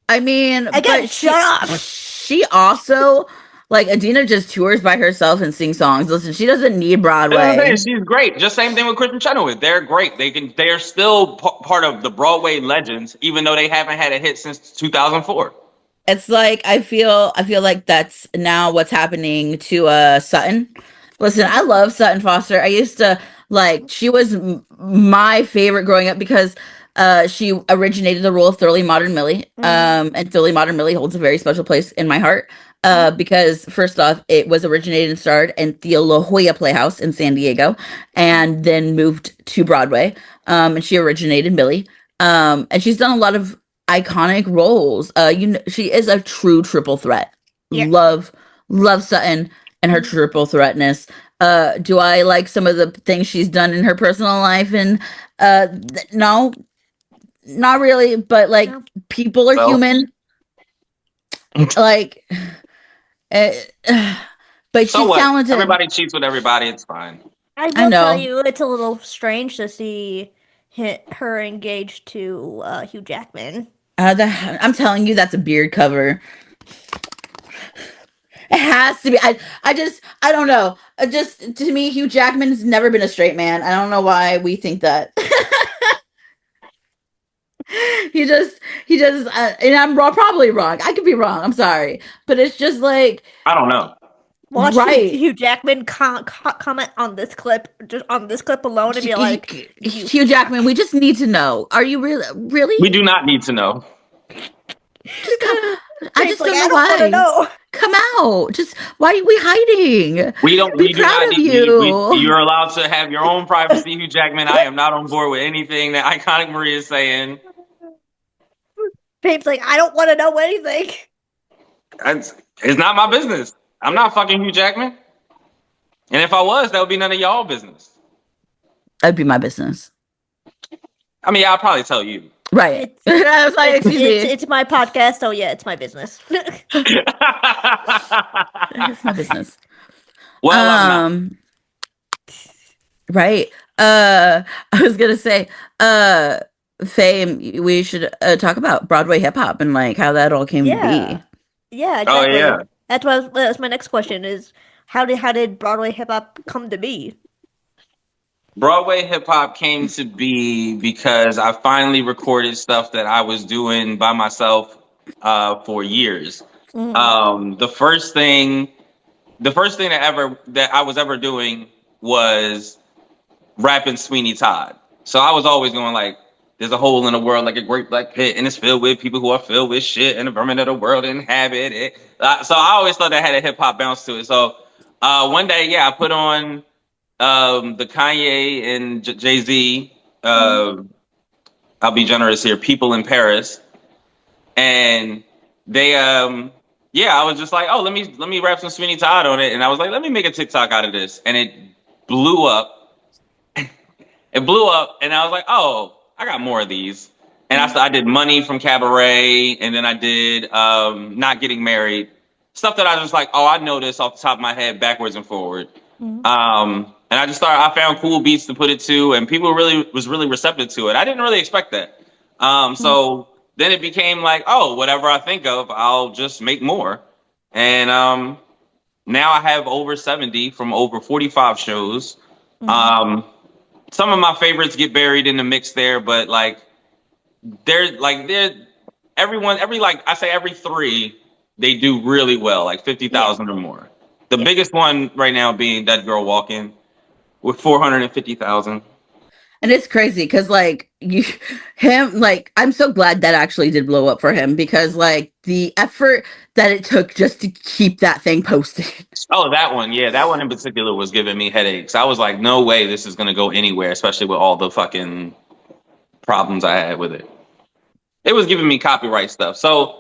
I mean, again, shut up. She also, like, Idina just tours by herself and sings songs. Listen, she doesn't need Broadway. She's great. Just same thing with Kristen Chenoweth. They're great. They're still part of the Broadway legends, even though they haven't had a hit since 2004. It's like I feel like that's now what's happening to Sutton. Listen, I love Sutton Foster. I used to she was my favorite growing up because she originated the role of Thoroughly Modern Millie. And Thoroughly Modern Millie holds a very special place in my heart. Because first off, it was originated and starred in the La Jolla Playhouse in San Diego, and then moved to Broadway. And she originated Millie. And she's done a lot of iconic roles. She is a true triple threat. Yeah. Love Sutton and her triple threatness. Do I like some of the things she's done in her personal life? And no, not really. But people are human. But So she's what? talented. Everybody cheats with everybody. It's fine. I will tell you, it's a little strange to see her engaged to Hugh Jackman. I'm telling you, that's a beard cover. It has to be. I don't know. Just to me, Hugh Jackman's never been a straight man. I don't know why we think that. he just, and I'm probably wrong. I could be wrong. I'm sorry, but it's just like I don't know. Watch right. Hugh Jackman comment on this clip, just on this clip alone, and be like, Hugh Jackman, we just need to know. Are you really? We do not need to know. Just come. I just like, don't know why. Know. Come out. Just why are we hiding? We don't. Be We do proud not of need you. you're allowed to have your own privacy, Hugh Jackman. I am not on board with anything that Iconic Marie is saying. Babe's like, I don't want to know anything. It's not my business. I'm not fucking Hugh Jackman. And if I was, that would be none of y'all business. That'd be my business. I mean, I'll probably tell you. Right. I was like, excuse me. It's my podcast, so yeah, it's my business. It's my business. Well, I'm not. Right. I was gonna say, Fame, we should talk about Broadway hip hop and like how that all came to be. Yeah, exactly. Oh yeah. That's my next question is how did Broadway hip hop come to be? Broadway hip hop came to be because I finally recorded stuff that I was doing by myself for years. Mm-hmm. The first thing that I was ever doing was rapping Sweeney Todd. So I was always going like, there's a hole in the world like a great black pit, and it's filled with people who are filled with shit, and the vermin of the world inhabit it. So I always thought that had a hip hop bounce to it. So one day, I put on the Kanye and Jay-Z, I'll be generous here, People in Paris. And they, I was just like, oh, let me rap some Sweeney Todd on it. And I was like, let me make a TikTok out of this. And it blew up. It blew up. And I was like, oh, I got more of these. And I did Money from Cabaret. And then I did Not Getting Married. Stuff that I was just like, oh, I know this off the top of my head, backwards and forward. And I found cool beats to put it to, and people was really receptive to it. I didn't really expect that. So then it became like, oh, whatever I think of, I'll just make more. And now I have over 70 from over 45 shows. Some of my favorites get buried in the mix there, but like every three, they do really well, like 50,000 or more. The biggest one right now being Dead Girl Walking with 450,000. And it's crazy because I'm so glad that actually did blow up for him because like the effort that it took just to keep that thing posted. Oh, that one. Yeah, that one in particular was giving me headaches. I was like, no way this is going to go anywhere, especially with all the fucking problems I had with it. It was giving me copyright stuff. So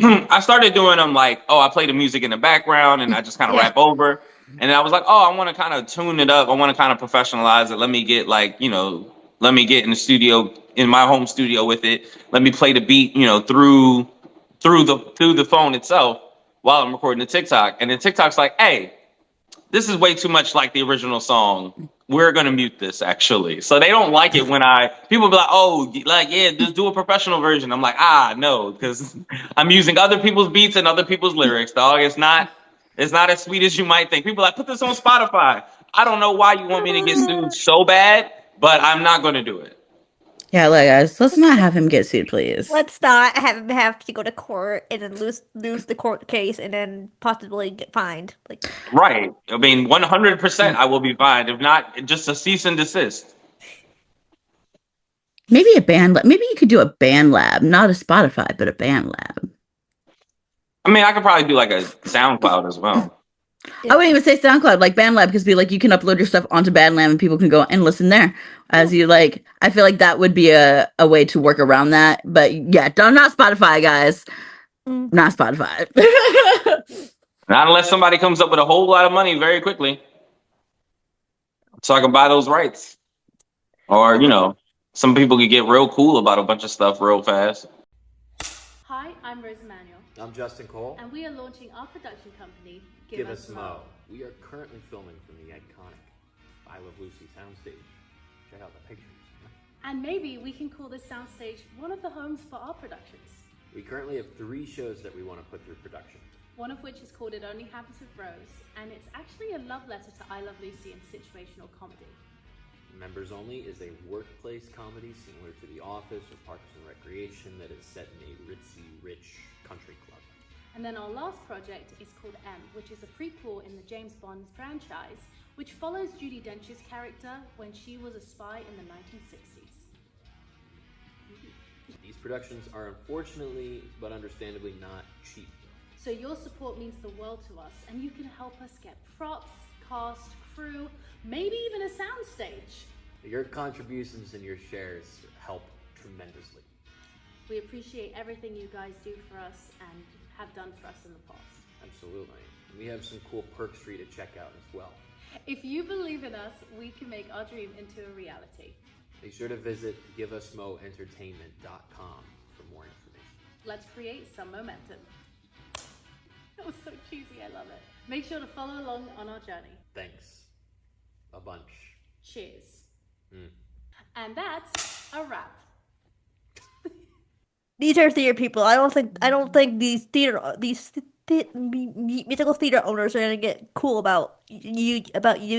I started doing them like, oh, I play the music in the background and I just kind of rap over. And I was like, oh, I want to kind of tune it up. I want to kind of professionalize it. Let me get in the studio, in my home studio with it. Let me play the beat, through the phone itself while I'm recording the TikTok. And then TikTok's like, hey, this is way too much like the original song. We're going to mute this, actually. So they don't like it when people be like, oh, like, yeah, just do a professional version. I'm like, no, because I'm using other people's beats and other people's lyrics, dog. It's not as sweet as you might think. People are like, put this on Spotify. I don't know why you want me to get sued so bad, but I'm not going to do it. Yeah, guys, let's not have him get sued, please. Let's not have him have to go to court and then lose the court case and then possibly get fined. Right. I mean, 100% I will be fined. If not, just a cease and desist. Maybe a band lab. Maybe you could do a band lab, not a Spotify, but a band lab. I mean, I could probably do like a SoundCloud as well. I wouldn't even say SoundCloud, like BandLab, because you can upload your stuff onto BandLab and people can go and listen there as you like. I feel like that would be a way to work around that. But yeah, not Spotify, guys. Not Spotify. Not unless somebody comes up with a whole lot of money very quickly. So I can buy those rights. Or, some people could get real cool about a bunch of stuff real fast. Hi, I'm Rose Emanuel. I'm Justin Cole. And we are launching our production company, Give Us Mo. We are currently filming from the iconic I Love Lucy soundstage. Check out the pictures. And maybe we can call this soundstage one of the homes for our productions. We currently have 3 shows that we want to put through production. One of which is called It Only Happens with Rose, and it's actually a love letter to I Love Lucy and situational comedy. Members Only is a workplace comedy similar to The Office or Parks and Recreation that is set in a ritzy, rich country club. And then our last project is called M, which is a prequel in the James Bond franchise, which follows Judi Dench's character when she was a spy in the 1960s. These productions are unfortunately, but understandably not cheap. So your support means the world to us, and you can help us get props, cast, crew, maybe even a soundstage. Your contributions and your shares help tremendously. We appreciate everything you guys do for us and have done for us in the past. Absolutely. And we have some cool perks for you to check out as well. If you believe in us, we can make our dream into a reality. Be sure to visit giveusmoentertainment.com for more information. Let's create some momentum. That was so cheesy, I love it. Make sure to follow along on our journey. Thanks. A bunch. Cheers. And that's a wrap. These are theater people. I don't think these musical theater owners are gonna get cool about you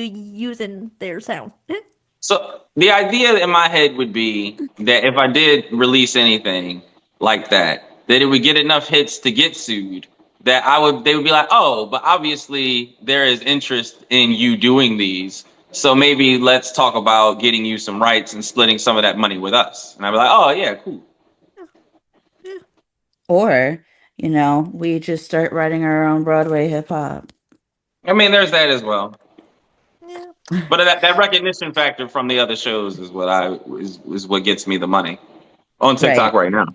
using their sound. So the idea in my head would be that if I did release anything like that it would get enough hits to get sued. That they would be like, oh, but obviously there is interest in you doing these. So maybe let's talk about getting you some rights and splitting some of that money with us. And I'd be like, oh yeah, cool. Or, we just start writing our own Broadway hip hop. I mean, there's that as well. Yeah. But that recognition factor from the other shows is what gets me the money on TikTok right now.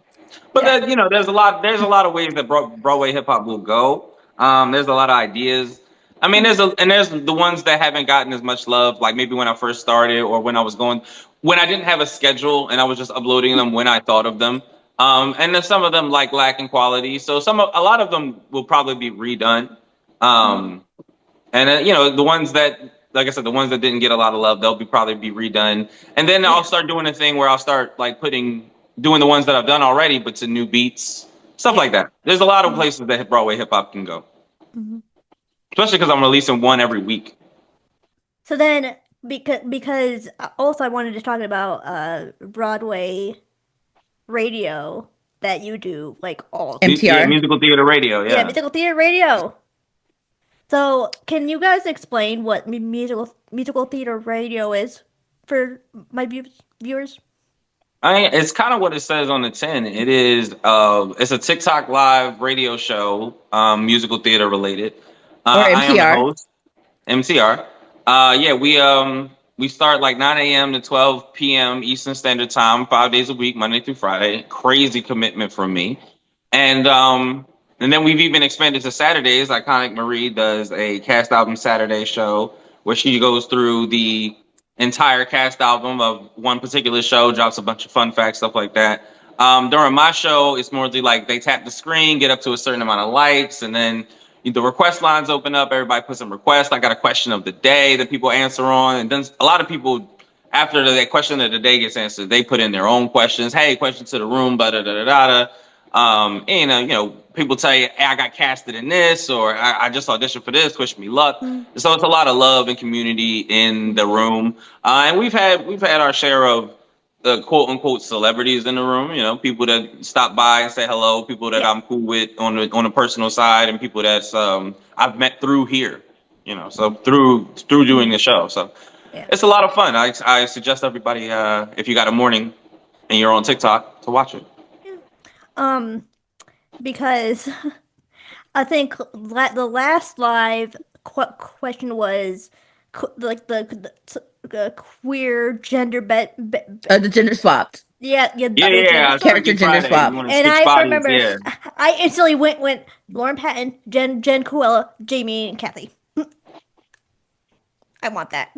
But there's a lot of ways that Broadway hip hop will go. There's a lot of ideas. I mean, there's the ones that haven't gotten as much love, like maybe when I first started or when I didn't have a schedule and I was just uploading them when I thought of them. And then some of them lack in quality. So a lot of them will probably be redone. And the ones that, like I said, the ones that didn't get a lot of love, they'll probably be redone. And then I'll start doing a thing where I'll start doing the ones that I've done already, but to new beats, stuff like that. There's a lot of places that Broadway hip hop can go, especially because I'm releasing one every week. So then, because also I wanted to talk about Broadway radio that you do all MTR. Yeah, musical theater radio. Yeah, musical theater radio. So can you guys explain what musical theater radio is for my viewers? It's kind of what it says on the tin. It is it's a TikTok live radio show, musical theater related. Or MTR. I am the host, MTR. We start 9 a.m. to 12 p.m. Eastern Standard Time, 5 days a week, Monday through Friday. Crazy commitment from me. And then we've even expanded to Saturdays. Iconic Marie does a cast album Saturday show where she goes through the entire cast album of one particular show, drops a bunch of fun facts, stuff like that. During my show, it's more they tap the screen, get up to a certain amount of likes, and then the request lines open up. Everybody puts some requests. I got a question of the day that people answer on. And then a lot of people, after the question of the day gets answered, they put in their own questions. Hey, question to the room, da-da-da-da-da. And, people tell you, hey, I got casted in this, or I just auditioned for this, wish me luck. So it's a lot of love and community in the room. And we've had our share of the quote unquote celebrities in the room, people that stop by and say hello, people that I'm cool with on a personal side, and people that's I've met through here, so through doing the show. So it's a lot of fun. I suggest everybody, if you got a morning and you're on TikTok, to watch it. Because I think the last live question was the queer gender the gender swapped. Yeah. Character gender swap. And I remember I instantly went Lauren Patton, Jen Coella, Jamie, and Kathy. I want that.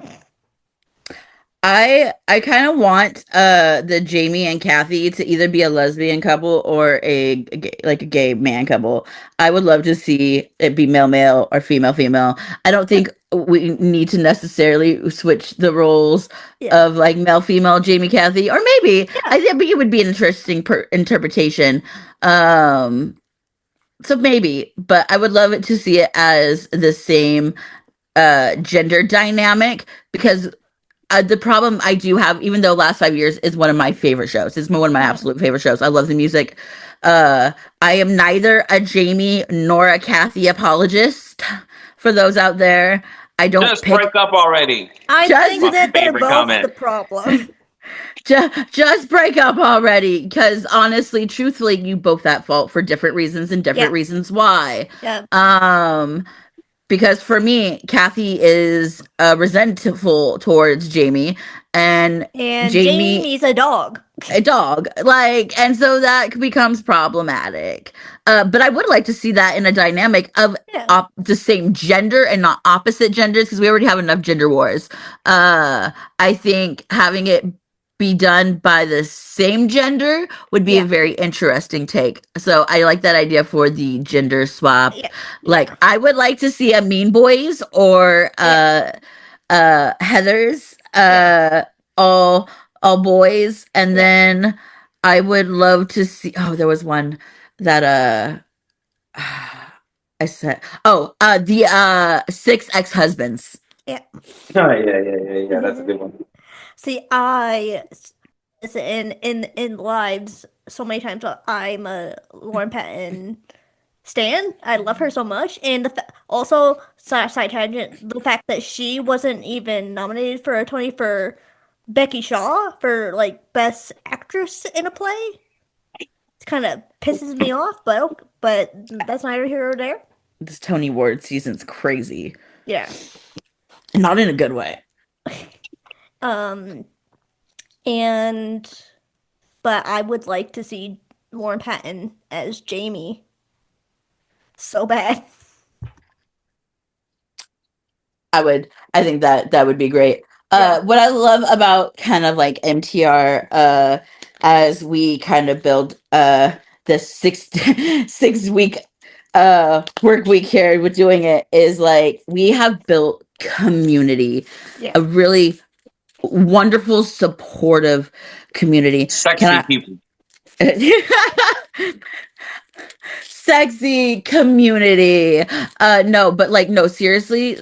I kind of want the Jamie and Kathy to either be a lesbian couple or a gay man couple. I would love to see it be male male or female female. I don't think we need to necessarily switch the roles Yeah. of like male female Jamie Kathy, or maybe I think it would be an interesting interpretation. So maybe, but I would love it to see it as the same gender dynamic, because the problem I do have, even though Last 5 Years is one of my favorite shows, it's one of my absolute favorite shows. I love the music. I am neither a Jamie nor a Kathy apologist. For those out there, I don't Just pick. break up already. I Just- think that they're Favorite both comment. the problem. Just break up already, because honestly, truthfully, you both at fault for different reasons and different reasons why. Yeah. Because for me, Kathy is resentful towards Jamie, and And Jamie Jamie's a dog. a dog, like, and so that becomes problematic. But I would like to see that in a dynamic of the same gender and not opposite genders, because we already have enough gender wars. I think having it be done by the same gender would be a very interesting take. So I like that idea for the gender swap. Like, I would like to see a Mean Boys or Heathers, all boys, and then I would love to see. Oh, there was one that I said. Oh, the 6 ex-husbands. Yeah. Oh, yeah. That's a good one. See, in lives so many times I'm a Lauren Patton stan. I love her so much, and also side tangent, the fact that she wasn't even nominated for a Tony for Becky Shaw for like best actress in a play. It kind of pisses me off, but that's neither here or there. This Tony Award season's crazy. Yeah. Not in a good way. But I would like to see Lauren Patton as Jamie so bad. I think that would be great. What I love about kind of like MTR, as we kind of build the 6 week work week here with doing it, is like we have built community, a really wonderful, supportive community. Sexy people. Sexy community. No, seriously,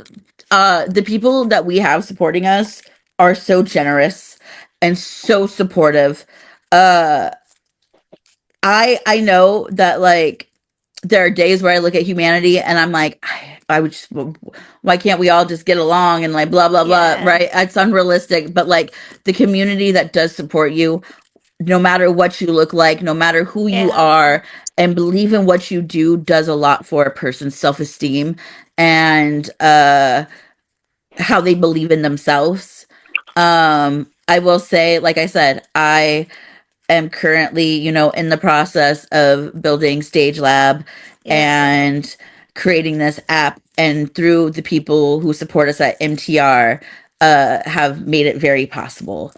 the people that we have supporting us are so generous and so supportive. I know that, like, there are days where I look at humanity and I'm like, I would just, why can't we all just get along and like blah blah blah, right? It's unrealistic. But like, the community that does support you, no matter what you look like, no matter who you are, and believe in what you do, does a lot for a person's self-esteem and how they believe in themselves. I will say, like I said, I am currently, in the process of building StageLab and creating this app, and through the people who support us at MTR, have made it very possible.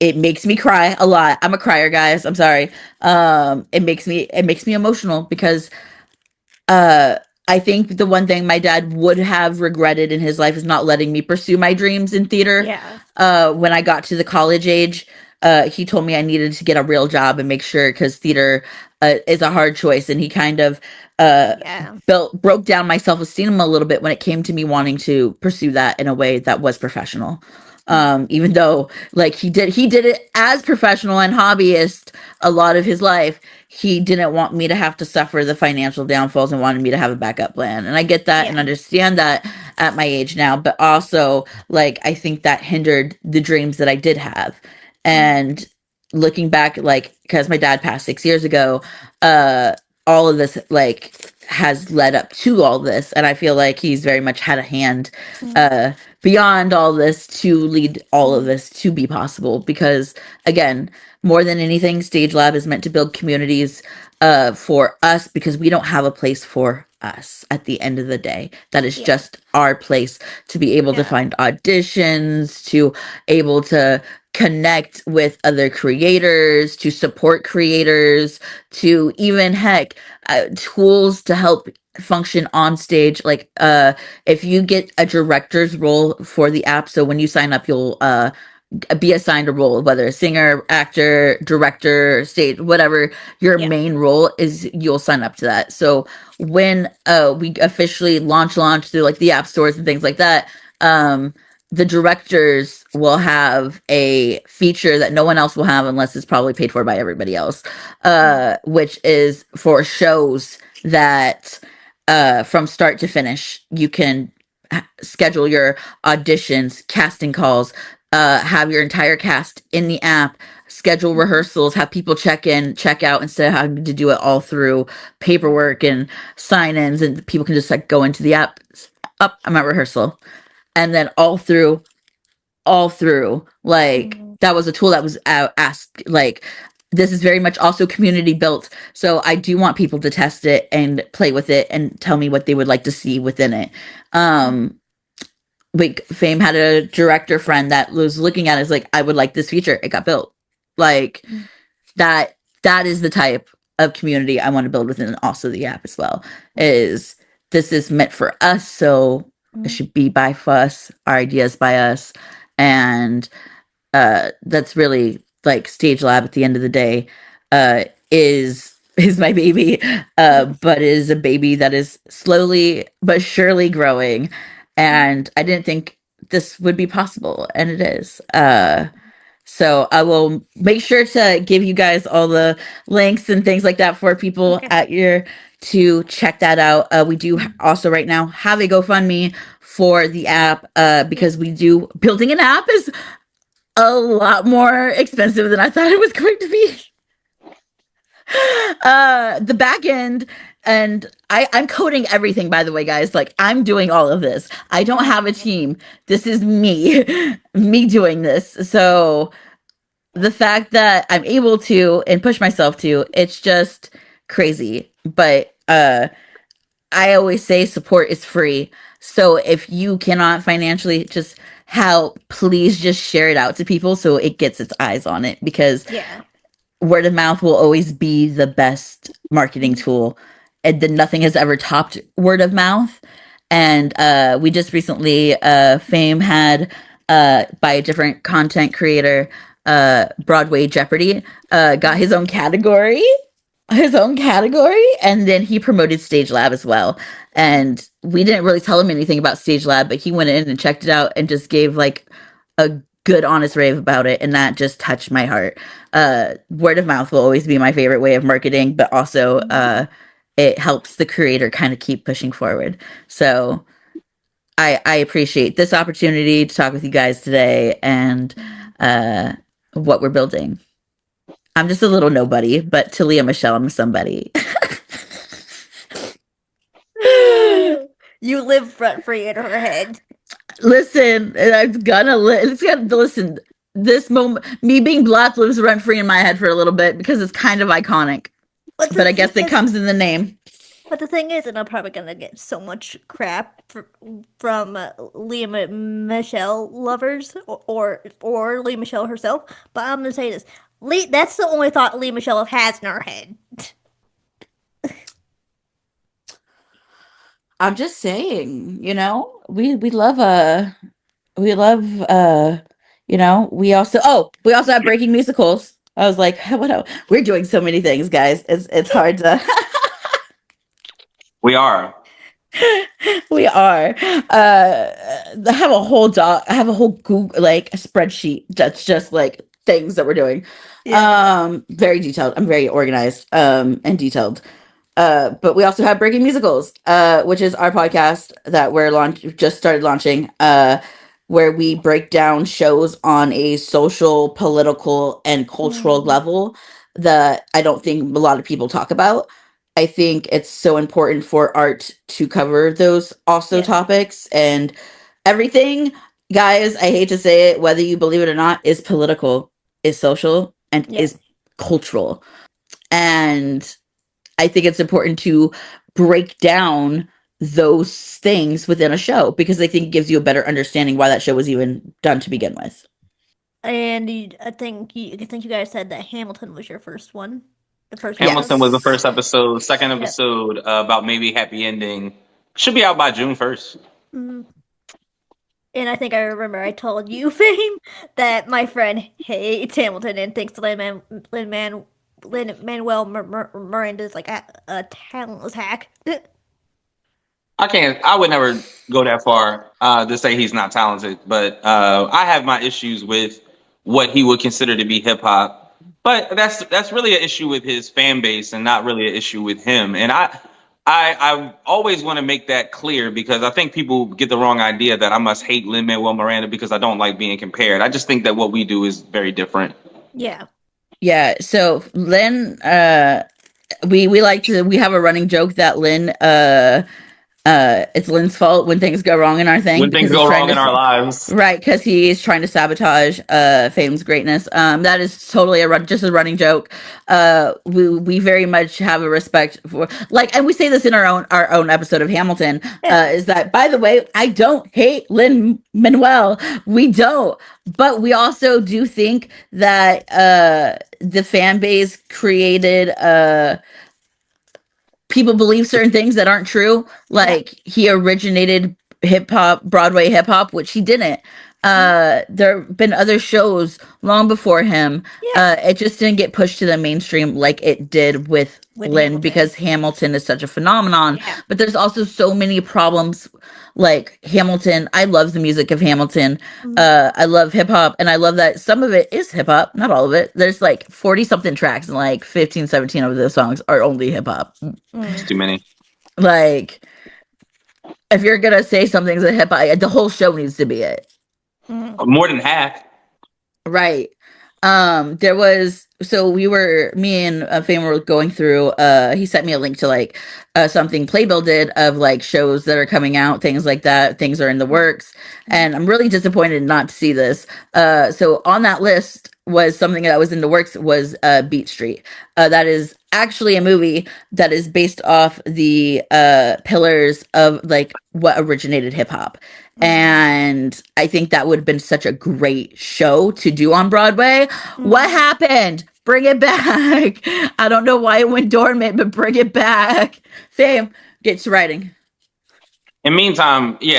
It makes me cry a lot. I'm a crier, guys. I'm sorry. It makes me emotional, because I think the one thing my dad would have regretted in his life is not letting me pursue my dreams in theater. When I got to the college age, he told me I needed to get a real job and make sure, because theater is a hard choice, and he kind of broke down my self-esteem a little bit when it came to me wanting to pursue that in a way that was professional. Even though, like, he did it as professional and hobbyist a lot of his life, he didn't want me to have to suffer the financial downfalls and wanted me to have a backup plan. And I get that and understand that at my age now, but also, like, I think that hindered the dreams that I did have. And looking back, like, because my dad passed 6 years ago, all of this, like, has led up to all this, and I feel like he's very much had a hand beyond all this to lead all of this to be possible. Because, again, more than anything, StageLab is meant to build communities for us, because we don't have a place for us at the end of the day. That is Yeah. just our place to be able to find auditions, to able to connect with other creators, to support creators, to even heck tools to help function on stage. Like if you get a director's role for the app, so when you sign up, you'll be assigned a role, whether a singer, actor, director, stage, whatever your main role is, you'll sign up to that. So when we officially launch through like the app stores and things like that, the directors will have a feature that no one else will have unless it's probably paid for by everybody else, which is for shows that from start to finish, you can schedule your auditions, casting calls, have your entire cast in the app, schedule rehearsals, have people check in, check out, instead of having to do it all through paperwork and sign-ins, and people can just like go into the app, up, I'm at rehearsal, and then all through like that was a tool that was asked, like this is very much also community built, so I do want people to test it and play with it and tell me what they would like to see within it. Like Fame had a director friend that was looking at it, is like, I would like this feature, it got built. Like that is the type of community I want to build within also the app as well. Is this is meant for us, so it should be by us, our ideas by us, and that's really like StageLab at the end of the day is my baby, but is a baby that is slowly but surely growing, and I didn't think this would be possible, and it is. So I will make sure to give you guys all the links and things like that for people at your to check that out. We do also right now have a GoFundMe for the app because building an app is a lot more expensive than I thought it was going to be. The back end, and I'm coding everything, by the way, guys. Like, I'm doing all of this. I don't have a team. This is me doing this. So the fact that I'm able to and push myself to, it's just crazy. But I always say support is free. So if you cannot financially just help, please just share it out to people so it gets its eyes on it, because word of mouth will always be the best marketing tool, and then nothing has ever topped word of mouth. And we just recently Fame had by a different content creator, Broadway Jeopardy, got his own category, and then he promoted StageLab as well. And we didn't really tell him anything about StageLab, but he went in and checked it out and just gave like a good honest rave about it, and that just touched my heart. Word of mouth will always be my favorite way of marketing, but also it helps the creator kind of keep pushing forward. So I appreciate this opportunity to talk with you guys today and what we're building. I'm just a little nobody, but to Leah Michelle, I'm somebody. You live rent free in her head. Listen, it's gonna listen. This moment, me being Black, lives rent free in my head for a little bit because it's kind of iconic. But I guess it comes in the name. But the thing is, and I'm probably gonna get so much crap from Leah Michelle lovers or Leah Michelle herself. But I'm gonna say this: that's the only thought Leah Michelle has in her head. I'm just saying, we love we also have breaking musicals. I was like, we're doing so many things, guys. It's hard to. We are. We are. I have a whole Google like a spreadsheet that's just like things that we're doing. Very detailed. I'm very organized and detailed. But we also have Breaking Musicals, which is our podcast that just started launching, where we break down shows on a social, political, and cultural level that I don't think a lot of people talk about. I think it's so important for art to cover those topics, and everything, guys, I hate to say it, whether you believe it or not, is political, is social, and is cultural. And I think it's important to break down those things within a show because I think it gives you a better understanding why that show was even done to begin with. And I think you guys said that Hamilton was your first one. The first Hamilton was the Yes. first episode. Second Yep. episode about maybe happy ending should be out by June 1st. Mm. And I think I remember I told you, Fame, that my friend hates Hamilton and thinks Lin-Manuel Miranda is like a talentless hack. I would never go that far to say he's not talented, but I have my issues with what he would consider to be hip hop. But that's really an issue with his fan base and not really an issue with him. And I always want to make that clear because I think people get the wrong idea that I must hate Lin-Manuel Miranda because I don't like being compared. I just think that what we do is very different. Yeah. Yeah. So Lynn, we have a running joke that Lynn, it's Lynn's fault when things go wrong in our thing. When things because he's go trying wrong to in our lives. Right, because he is trying to sabotage Fame's greatness. That is totally just a running joke. We very much have a respect for and we say this in our own episode of Hamilton. Is that, by the way, I don't hate Lin Manuel. We don't, but we also do think that the fan base created people believe certain things that aren't true. Like he originated Broadway hip hop, which he didn't. There have been other shows long before him. It just didn't get pushed to the mainstream like it did with Lynn Hamilton. because Hamilton is such a phenomenon. Yeah. But there's also so many problems. Like Hamilton, I love the music of Hamilton. I love hip hop, and I love that some of it is hip hop, not all of it. There's like 40 something tracks, and like 15, 17 of the songs are only hip hop. It's too many. Like, if you're gonna say something's a hip hop, the whole show needs to be it. More than half. Right. Me and Fame were going through, he sent me a link to something Playbill did of like shows that are coming out, things like that, things are in the works. And I'm really disappointed not to see this. So on that list was something that was in the works was Beat Street. That is actually a movie that is based off the pillars of like what originated hip hop. And I think that would have been such a great show to do on Broadway. What happened? Bring it back. I don't know why it went dormant, but bring it back. Fame, get to writing. In the meantime, you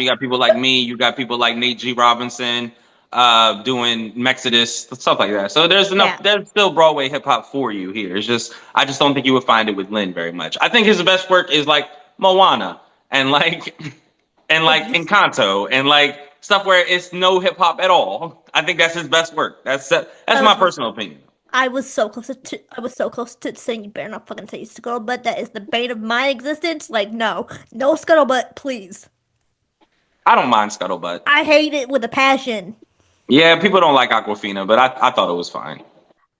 got people like me, you got people like Nate G. Robinson doing Mexodus, stuff like that. So there's still Broadway hip hop for you here. It's just I just don't think you would find it with Lynn very much. I think his best work is like Moana and Encanto and like stuff where it's no hip hop at all. I think that's his best work. That's my personal opinion. I was so close to saying you better not fucking say Scuttlebutt. That is the bane of my existence. Like, no Scuttlebutt, please. I don't mind Scuttlebutt. I hate it with a passion. Yeah, people don't like Aquafina, but I thought it was fine.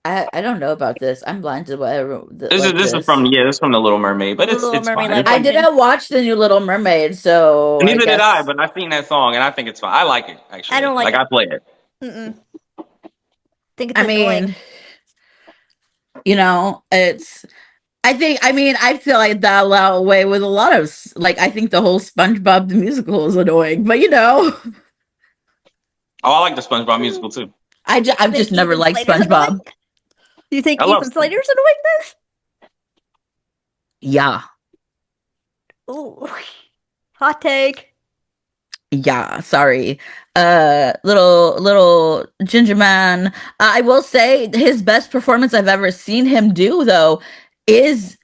I don't know about this. I'm blind to whatever. This is from The Little Mermaid, but it's fine. I didn't watch the new Little Mermaid, so neither did I. But I've seen that song and I think it's fine. I like it actually. I don't like it. I play it. Think it's annoying. I feel like that way with a lot of I think the whole SpongeBob the musical is annoying, but Oh, I like the SpongeBob musical too. I've just never liked SpongeBob. Do you think Ethan Slater's annoying then? Yeah. Ooh. Hot take. Yeah, sorry. Little ginger man. I will say his best performance I've ever seen him do though is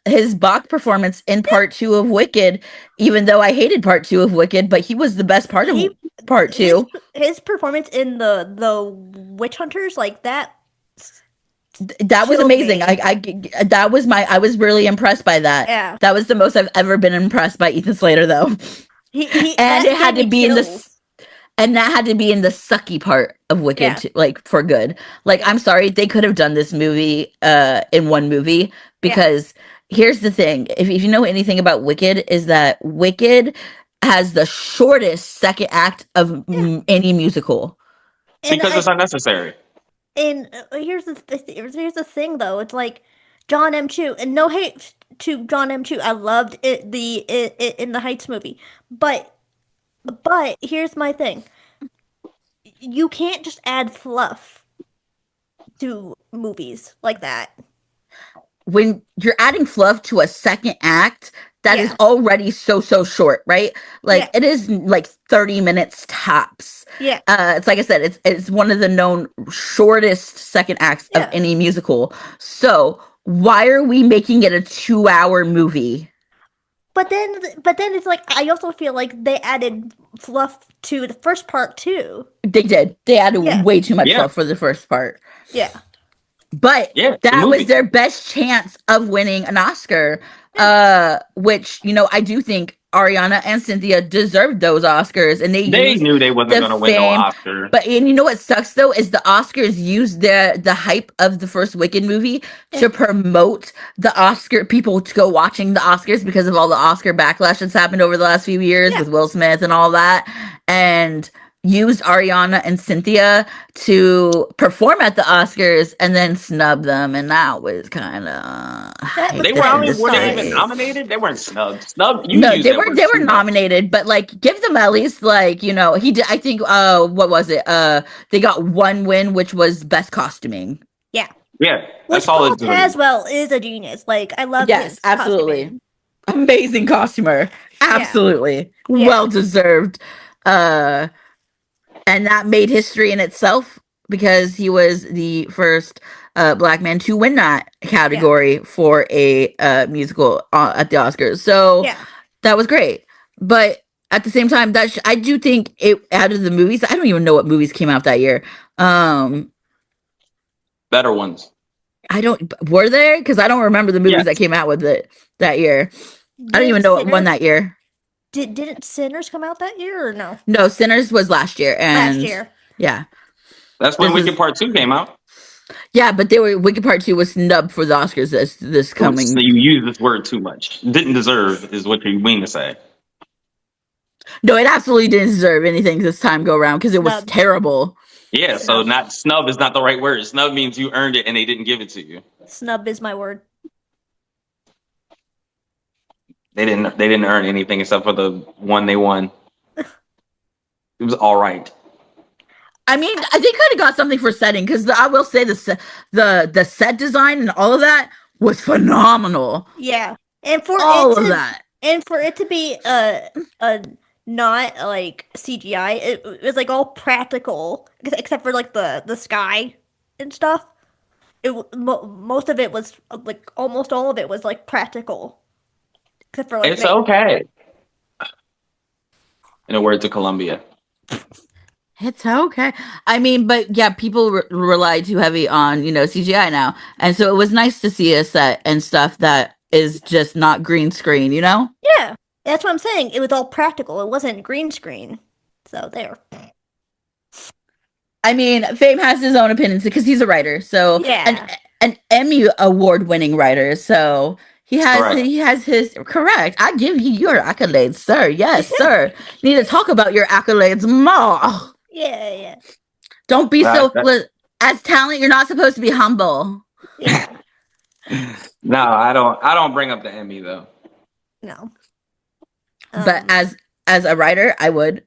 his Bach performance in part 2 of Wicked, even though I hated part 2 of Wicked, but he was the best part of part 2. His performance in the Witch Hunters, like that was amazing. I was really impressed by that. Yeah. That was the most I've ever been impressed by Ethan Slater though. And it had to be in that had to be in the sucky part of Wicked, for good. Like, I'm sorry, they could have done this movie in one movie because here's the thing. If you know anything about Wicked, is that Wicked has the shortest second act of any musical. Because it's unnecessary. And here's the thing, though. It's like John M. Chu, and no hate to John M. Chu. I loved it in the Heights movie, but here's my thing: you can't just add fluff to movies like that. When you're adding fluff to a second act that is Yeah. already so short, right? Like Yeah. it is like 30 minutes tops. Yeah. It's like I said, it's one of the known shortest second acts of Yeah. any musical. So why are we making it a 2-hour movie? But then it's like I also feel like they added fluff to the first part too. They did. They added Yeah. way too much Yeah. fluff for the first part. Yeah. But Yeah, the that movie. was their best chance of winning an Oscar, which, I do think Ariana and Cynthia deserved those Oscars, and they used knew they wasn't the going to win no fame. Oscar. But and you know what sucks though is the Oscars used the hype of the first Wicked movie to promote the Oscar people to go watching the Oscars because of all the Oscar backlash that's happened over the last few years with Will Smith and all that, and used Ariana and Cynthia to perform at the Oscars and then snub them, and that was kind of They were they even nominated? They weren't snubbed. You no, used they that were word they too were much. nominated, but like give them at least like he did. I think what was it? They got one win, which was best costuming. Yeah. Yeah, Which that's all Paul it's doing. Tazwell is a genius. Like I love Yes, his absolutely. costuming. Amazing costumer. Absolutely. Yeah. Well deserved. And that made history in itself because he was the first black man to win that category for a musical at the Oscars. So that was great. But at the same time, I do think it out of the movies. I don't even know what movies came out that year. Better ones. Were there? Because I don't remember the movies that came out with it that year. I don't even know what won that year. Didn't Sinners come out that year or no? No, Sinners was last year. And Last year. Yeah. That's when Wicked Part 2 came out. Yeah, but Wicked Part 2 was snubbed for the Oscars this coming. So you use this word too much. Didn't deserve is what you mean to say. No, it absolutely didn't deserve anything this time go around because it was terrible. Yeah, so not snub is not the right word. Snub means you earned it and they didn't give it to you. Snub is my word. They didn't earn anything except for the one they won. It was all right. I mean, they could have got something for setting because I will say the set design and all of that was phenomenal. Yeah, and for all of that, and for it to be not like CGI, it was like all practical except for like the sky and stuff. Most of it was like almost all of it was like practical. Except for like it's okay. In a word to Columbia. It's okay. I mean, but yeah, people rely too heavy on, CGI now. And so it was nice to see a set and stuff that is just not green screen, Yeah, that's what I'm saying. It was all practical. It wasn't green screen. So there. I mean, Fame has his own opinions because he's a writer. So an Emmy award winning writer. So he has his correct. I give you your accolades, sir. Yes, sir. You need to talk about your accolades more. Yeah. Don't be as talent, you're not supposed to be humble. Yeah. No, I don't bring up the Emmy though. No. But as a writer, I would.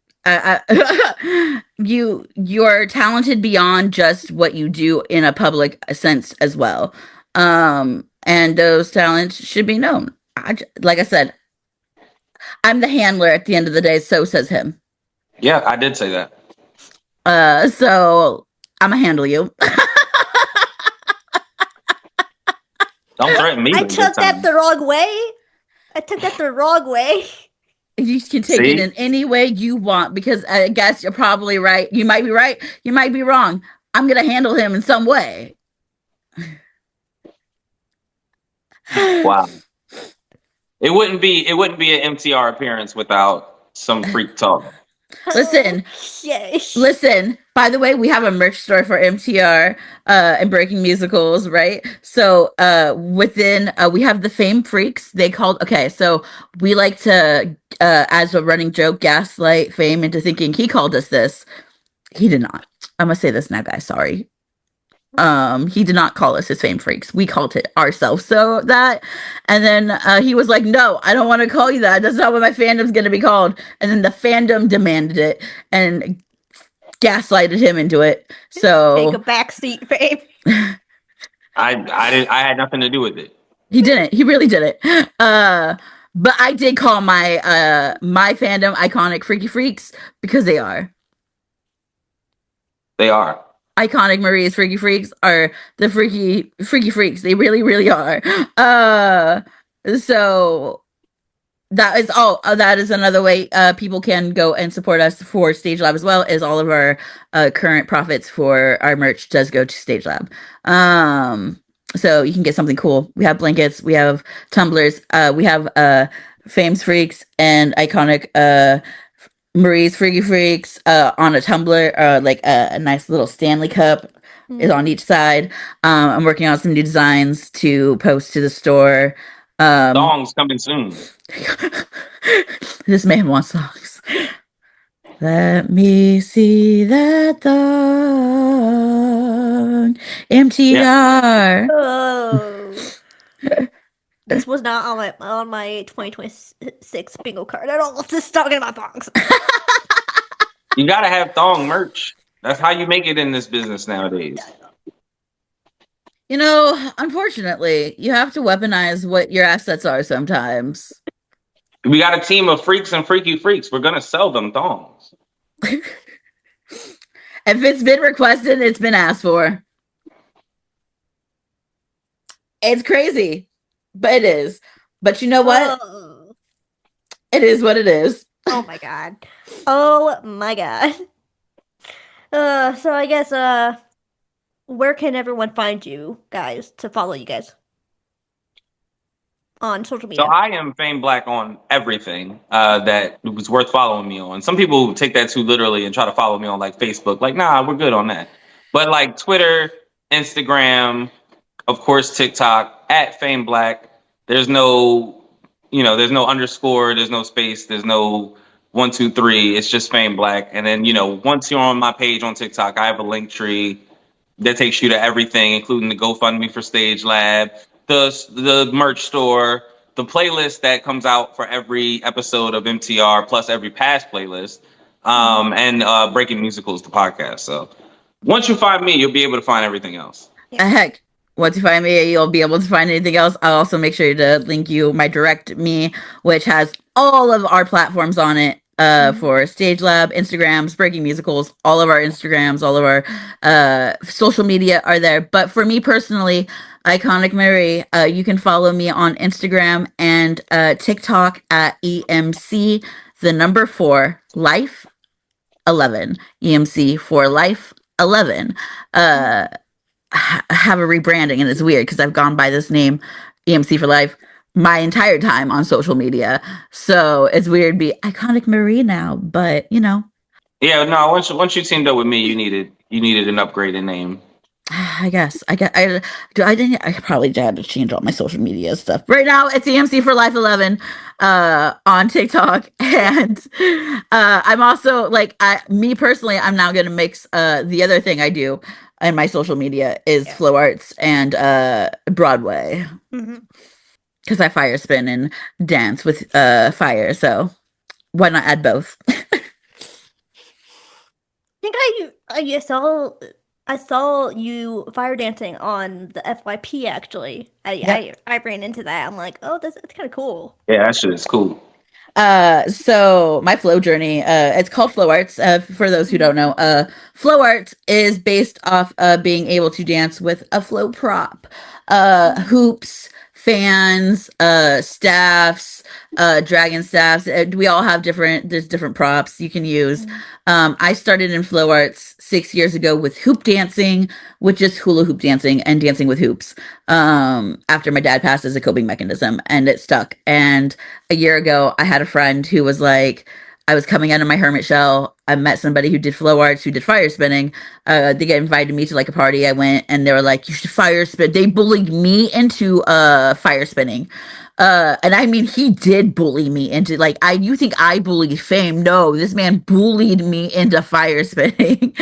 You're talented beyond just what you do in a public sense as well. And those talents should be known. Like I said, I'm the handler at the end of the day, so says him. Yeah, I did say that. So I'm gonna handle you. Don't threaten me. I took that the wrong way. You can take it in any way you want because I guess you're probably right. You might be right. You might be wrong. I'm gonna handle him in some way. Wow. It wouldn't be an MTR appearance without some freak talk. Listen. By the way, we have a merch store for MTR and Breaking Musicals, right? So within we have the Fame Freaks. So we like to as a running joke gaslight Fame into thinking he called us this. He did not. I'm gonna say this now, guys. Sorry. He did not call us his fame freaks. We called it ourselves. So that, and then he was like, "No, I don't want to call you that. That's not what my fandom's going to be called." And then the fandom demanded it and gaslighted him into it. So Take a back seat, babe. I had nothing to do with it. he didn't. He really didn't. But I did call my my fandom iconic freaky freaks because they are. They are. Iconic Marie's freaky freaks are the freaky freaks. They really, really are. So that is all. That is another way people can go and support us for StageLab as well. Is all of our current profits for our merch does go to StageLab. So you can get something cool. We have blankets. We have tumblers. We have Fame's Freaks and iconic Marie's Freaky Freaks on a tumbler, like a nice little Stanley cup is on each side. I'm working on some new designs to post to the store. Songs coming soon. This man wants songs. Let me see that thong. MTR. Oh. This was not on my 2026 bingo card at all. Just talking about thongs. You gotta have thong merch. That's how you make it in this business nowadays. You know, unfortunately, you have to weaponize what your assets are sometimes. We got a team of freaks and freaky freaks. We're gonna sell them thongs. If it's been requested, it's been asked for. It's crazy, but it is. But you know what? Oh. It is what it is. Oh my god. Oh my god. So I guess where can everyone find you guys to follow you guys on social media? So I am Fame Black on everything that was worth following me on. Some people take that too literally and try to follow me on like Facebook. Like, nah, we're good on that. But like Twitter, Instagram, of course, TikTok, at Fame Black. There's no, there's no underscore, there's no space, there's no 1, 2, 3. It's just Fame Black. And then, once you're on my page on TikTok, I have a link tree that takes you to everything, including the GoFundMe for StageLab, the merch store, the playlist that comes out for every episode of MTR, plus every past playlist, and Breaking Musicals, the podcast. So once you find me, you'll be able to find everything else. Heck, once you find me, you'll be able to find anything else. I'll also make sure to link you my direct me, which has all of our platforms on it. For StageLab, Instagrams, Breaking Musicals, all of our Instagrams, all of our social media are there. But for me personally, Iconic Marie, you can follow me on Instagram and TikTok at EMC, the number 4, Life 11. EMC for Life 11. Have a rebranding, and it's weird because I've gone by this name, EMC for Life, my entire time on social media. So it's weird to be Iconic Marie now, but Yeah, no, once you teamed up with me, you needed an upgraded name. I guess I probably had to change all my social media stuff. Right now it's EMC for Life 11 on TikTok, and I'm also me personally, I'm now gonna mix the other thing I do in my social media is flow arts and Broadway. Because I fire spin and dance with fire, so why not add both? I think I saw you fire dancing on the FYP actually. I ran into that. I'm like, oh, that's kind of cool. Yeah, that shit is cool. So my flow journey, it's called flow arts. For those who don't know, flow arts is based off being able to dance with a flow prop, hoops, fans, staffs, dragon staffs. We all have there's different props you can use. I started in flow arts 6 years ago with hoop dancing, which is hula hoop dancing and dancing with hoops. After my dad passed as a coping mechanism, and it stuck. And a year ago, I had a friend who was like, I was coming out of my hermit shell. I met somebody who did flow arts, who did fire spinning. They got invited me to a party. I went, and they were like, "You should fire spin." They bullied me into fire spinning. And I mean, he did bully me into you think I bullied Fame? No, this man bullied me into fire spinning.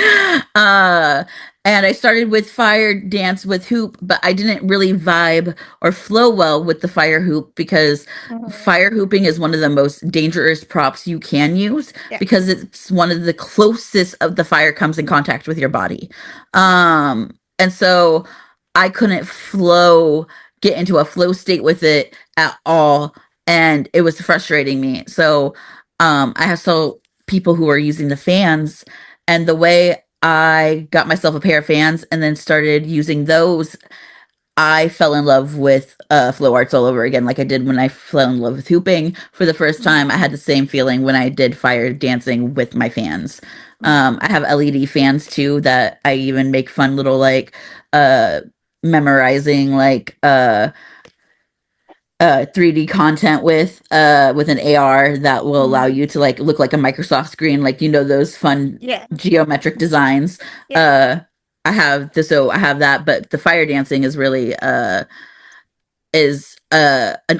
And I started with fire dance with hoop, but I didn't really vibe or flow well with the fire hoop because fire hooping is one of the most dangerous props you can use Yeah. because it's one of the closest of the fire comes in contact with your body. And so I couldn't get into a flow state with it at all. And it was frustrating me. So I have people who are using the fans, and the way I got myself a pair of fans and then started using those, I fell in love with flow arts all over again, like I did when I fell in love with hooping for the first time. I had the same feeling when I did fire dancing with my fans. I have LED fans too that I even make fun little like memorizing like 3D content with an AR that will allow you to like look like a Microsoft screen, like those fun geometric designs. I have that, but the fire dancing is really an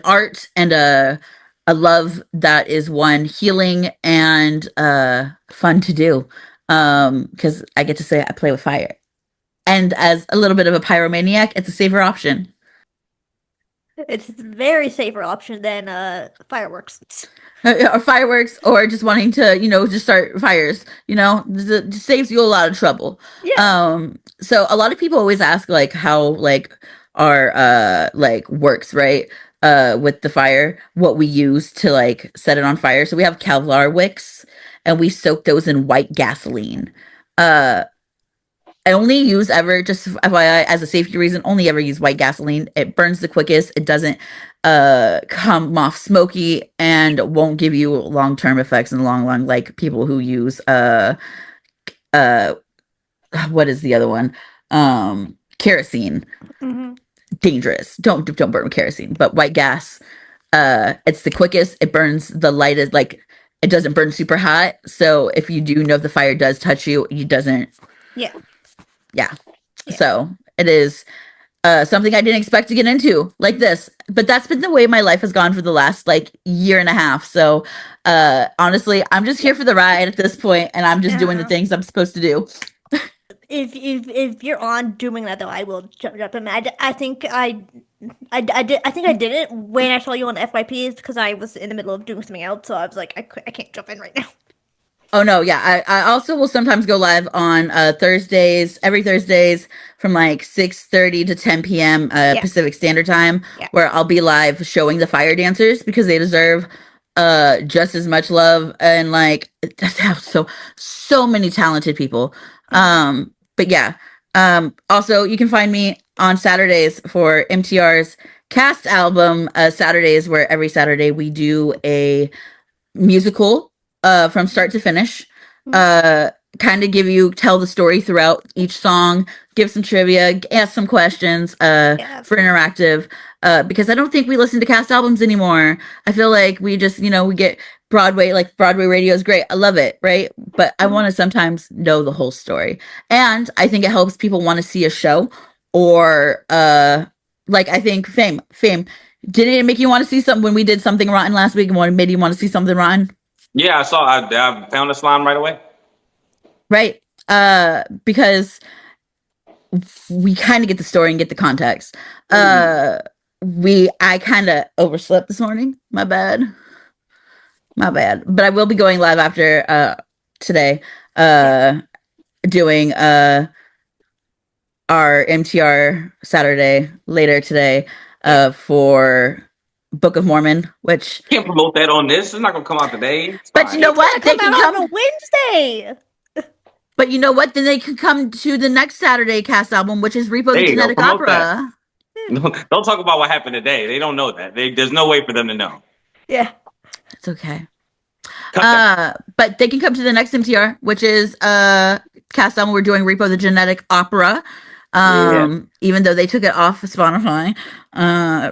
art and a love that is one healing and fun to do because I get to say I play with fire, and as a little bit of a pyromaniac, it's a safer option. It's a very safer option than fireworks. Or fireworks, or just wanting to, just start fires. It just saves you a lot of trouble. Yeah. So a lot of people always ask like how like our like works, right? With the fire, what we use to like set it on fire. So we have Kevlar wicks, and we soak those in white gasoline. I only use ever, just FYI, as a safety reason, only ever use white gasoline. It burns the quickest. It doesn't come off smoky and won't give you long-term effects in the long run, like people who use what is the other one? Kerosene. Dangerous. Don't burn with kerosene. But white gas, it's the quickest. It burns the lightest, like it doesn't burn super hot. So if you do know if the fire does touch you, it doesn't. Yeah. So it is something I didn't expect to get into like this, but that's been the way my life has gone for the last like year and a half. So honestly, I'm just here for the ride at this point, and I'm just doing the things I'm supposed to do. If you're on doing that though, I will jump in. I think I did it when I saw you on FYPs because I was in the middle of doing something else, so I was like, I can't jump in right now. Oh no, yeah. I also will sometimes go live on Thursdays, every Thursdays from like 6:30 to 10 p.m. Pacific Standard Time, where I'll be live showing the fire dancers because they deserve just as much love, and like have so many talented people. But yeah. Also you can find me on Saturdays for MTR's cast album Saturdays, where every Saturday we do a musical from start to finish, kind of tell the story throughout each song, give some trivia, ask some questions for interactive, because I don't think we listen to cast albums anymore. I feel like we just we get Broadway radio is great, I love it, right? But I want to sometimes know the whole story, and I think it helps people want to see a show, or like I think fame did it make you want to see something when we did Something Rotten last week, and what made you want to see Something Rotten? Yeah, I found the slime right away. Right. Because we kind of get the story and get the context. I kind of overslept this morning. My bad. But I will be going live after today, doing our MTR Saturday later today for Book of Mormon, which Can't promote that on this. It's not gonna come out today. It's but fine. you know what? They can come come on a Wednesday. But you know what? Then they can come to the next Saturday cast album, which is Repo the Genetic Opera. Don't talk about what happened today. They don't know that. There's no way for them to know. Yeah. It's okay. But they can come to the next MTR, which is cast album. We're doing Repo the Genetic Opera. Even though they took it off of Spotify.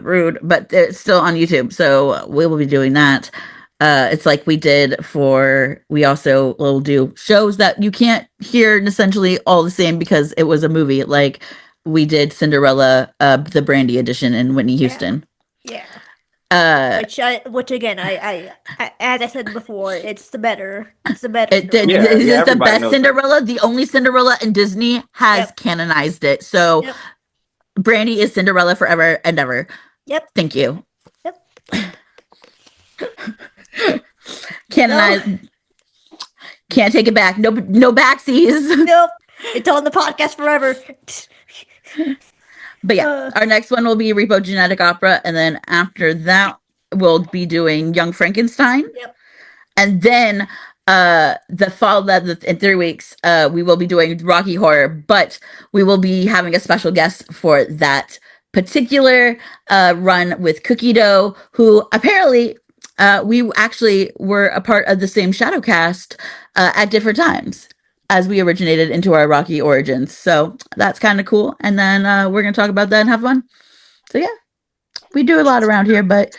Rude, but it's still on YouTube. So we will be doing that. It's like we also will do shows that you can't hear essentially all the same because it was a movie. Like we did Cinderella, the Brandy edition in Whitney Houston. Yeah. Which again, I as I said before, it's the better. It's the better. This is the everybody best knows Cinderella, the only Cinderella, and Disney has Yep. canonized it. So Yep. Brandy is Cinderella forever and ever. Yep. Thank you. Yep. Canonized. Can't take it back. No backsies. Nope. It's on the podcast forever. But yeah, our next one will be Repo Genetic Opera, and then after that, we'll be doing Young Frankenstein. Yep. And then the fall in 3 weeks, we will be doing Rocky Horror, but we will be having a special guest for that particular run with Cookie Dough, who apparently we actually were a part of the same Shadowcast at different times as we originated into our Rocky origins. So that's kind of cool. And then we're going to talk about that and have fun. So yeah, we do a lot around here, but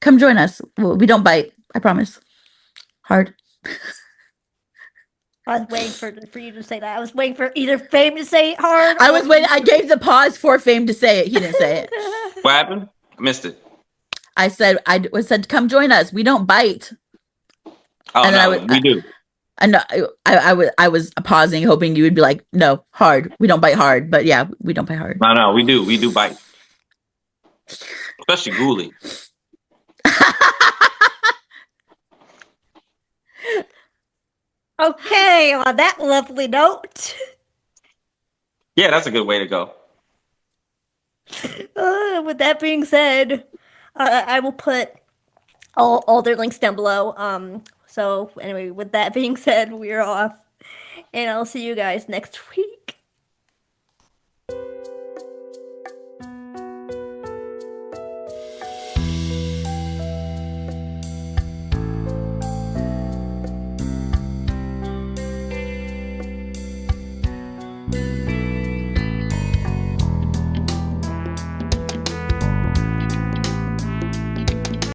come join us. We don't bite. I promise. Hard. I was waiting for you to say that. I was waiting for either Fame to say hard. I was waiting. I gave the pause for Fame to say it. He didn't say it. What happened? I missed it. I said, come join us. We don't bite. Oh, And no, we do. And I was pausing, hoping you would be like, no, hard. We don't bite hard. But yeah, we don't bite hard. No, we do. We do bite. Especially Ghoulie. Okay, on that lovely note. Yeah, that's a good way to go. With that being said, I will put all their links down below. So anyway, with that being said, we're off, and I'll see you guys next week.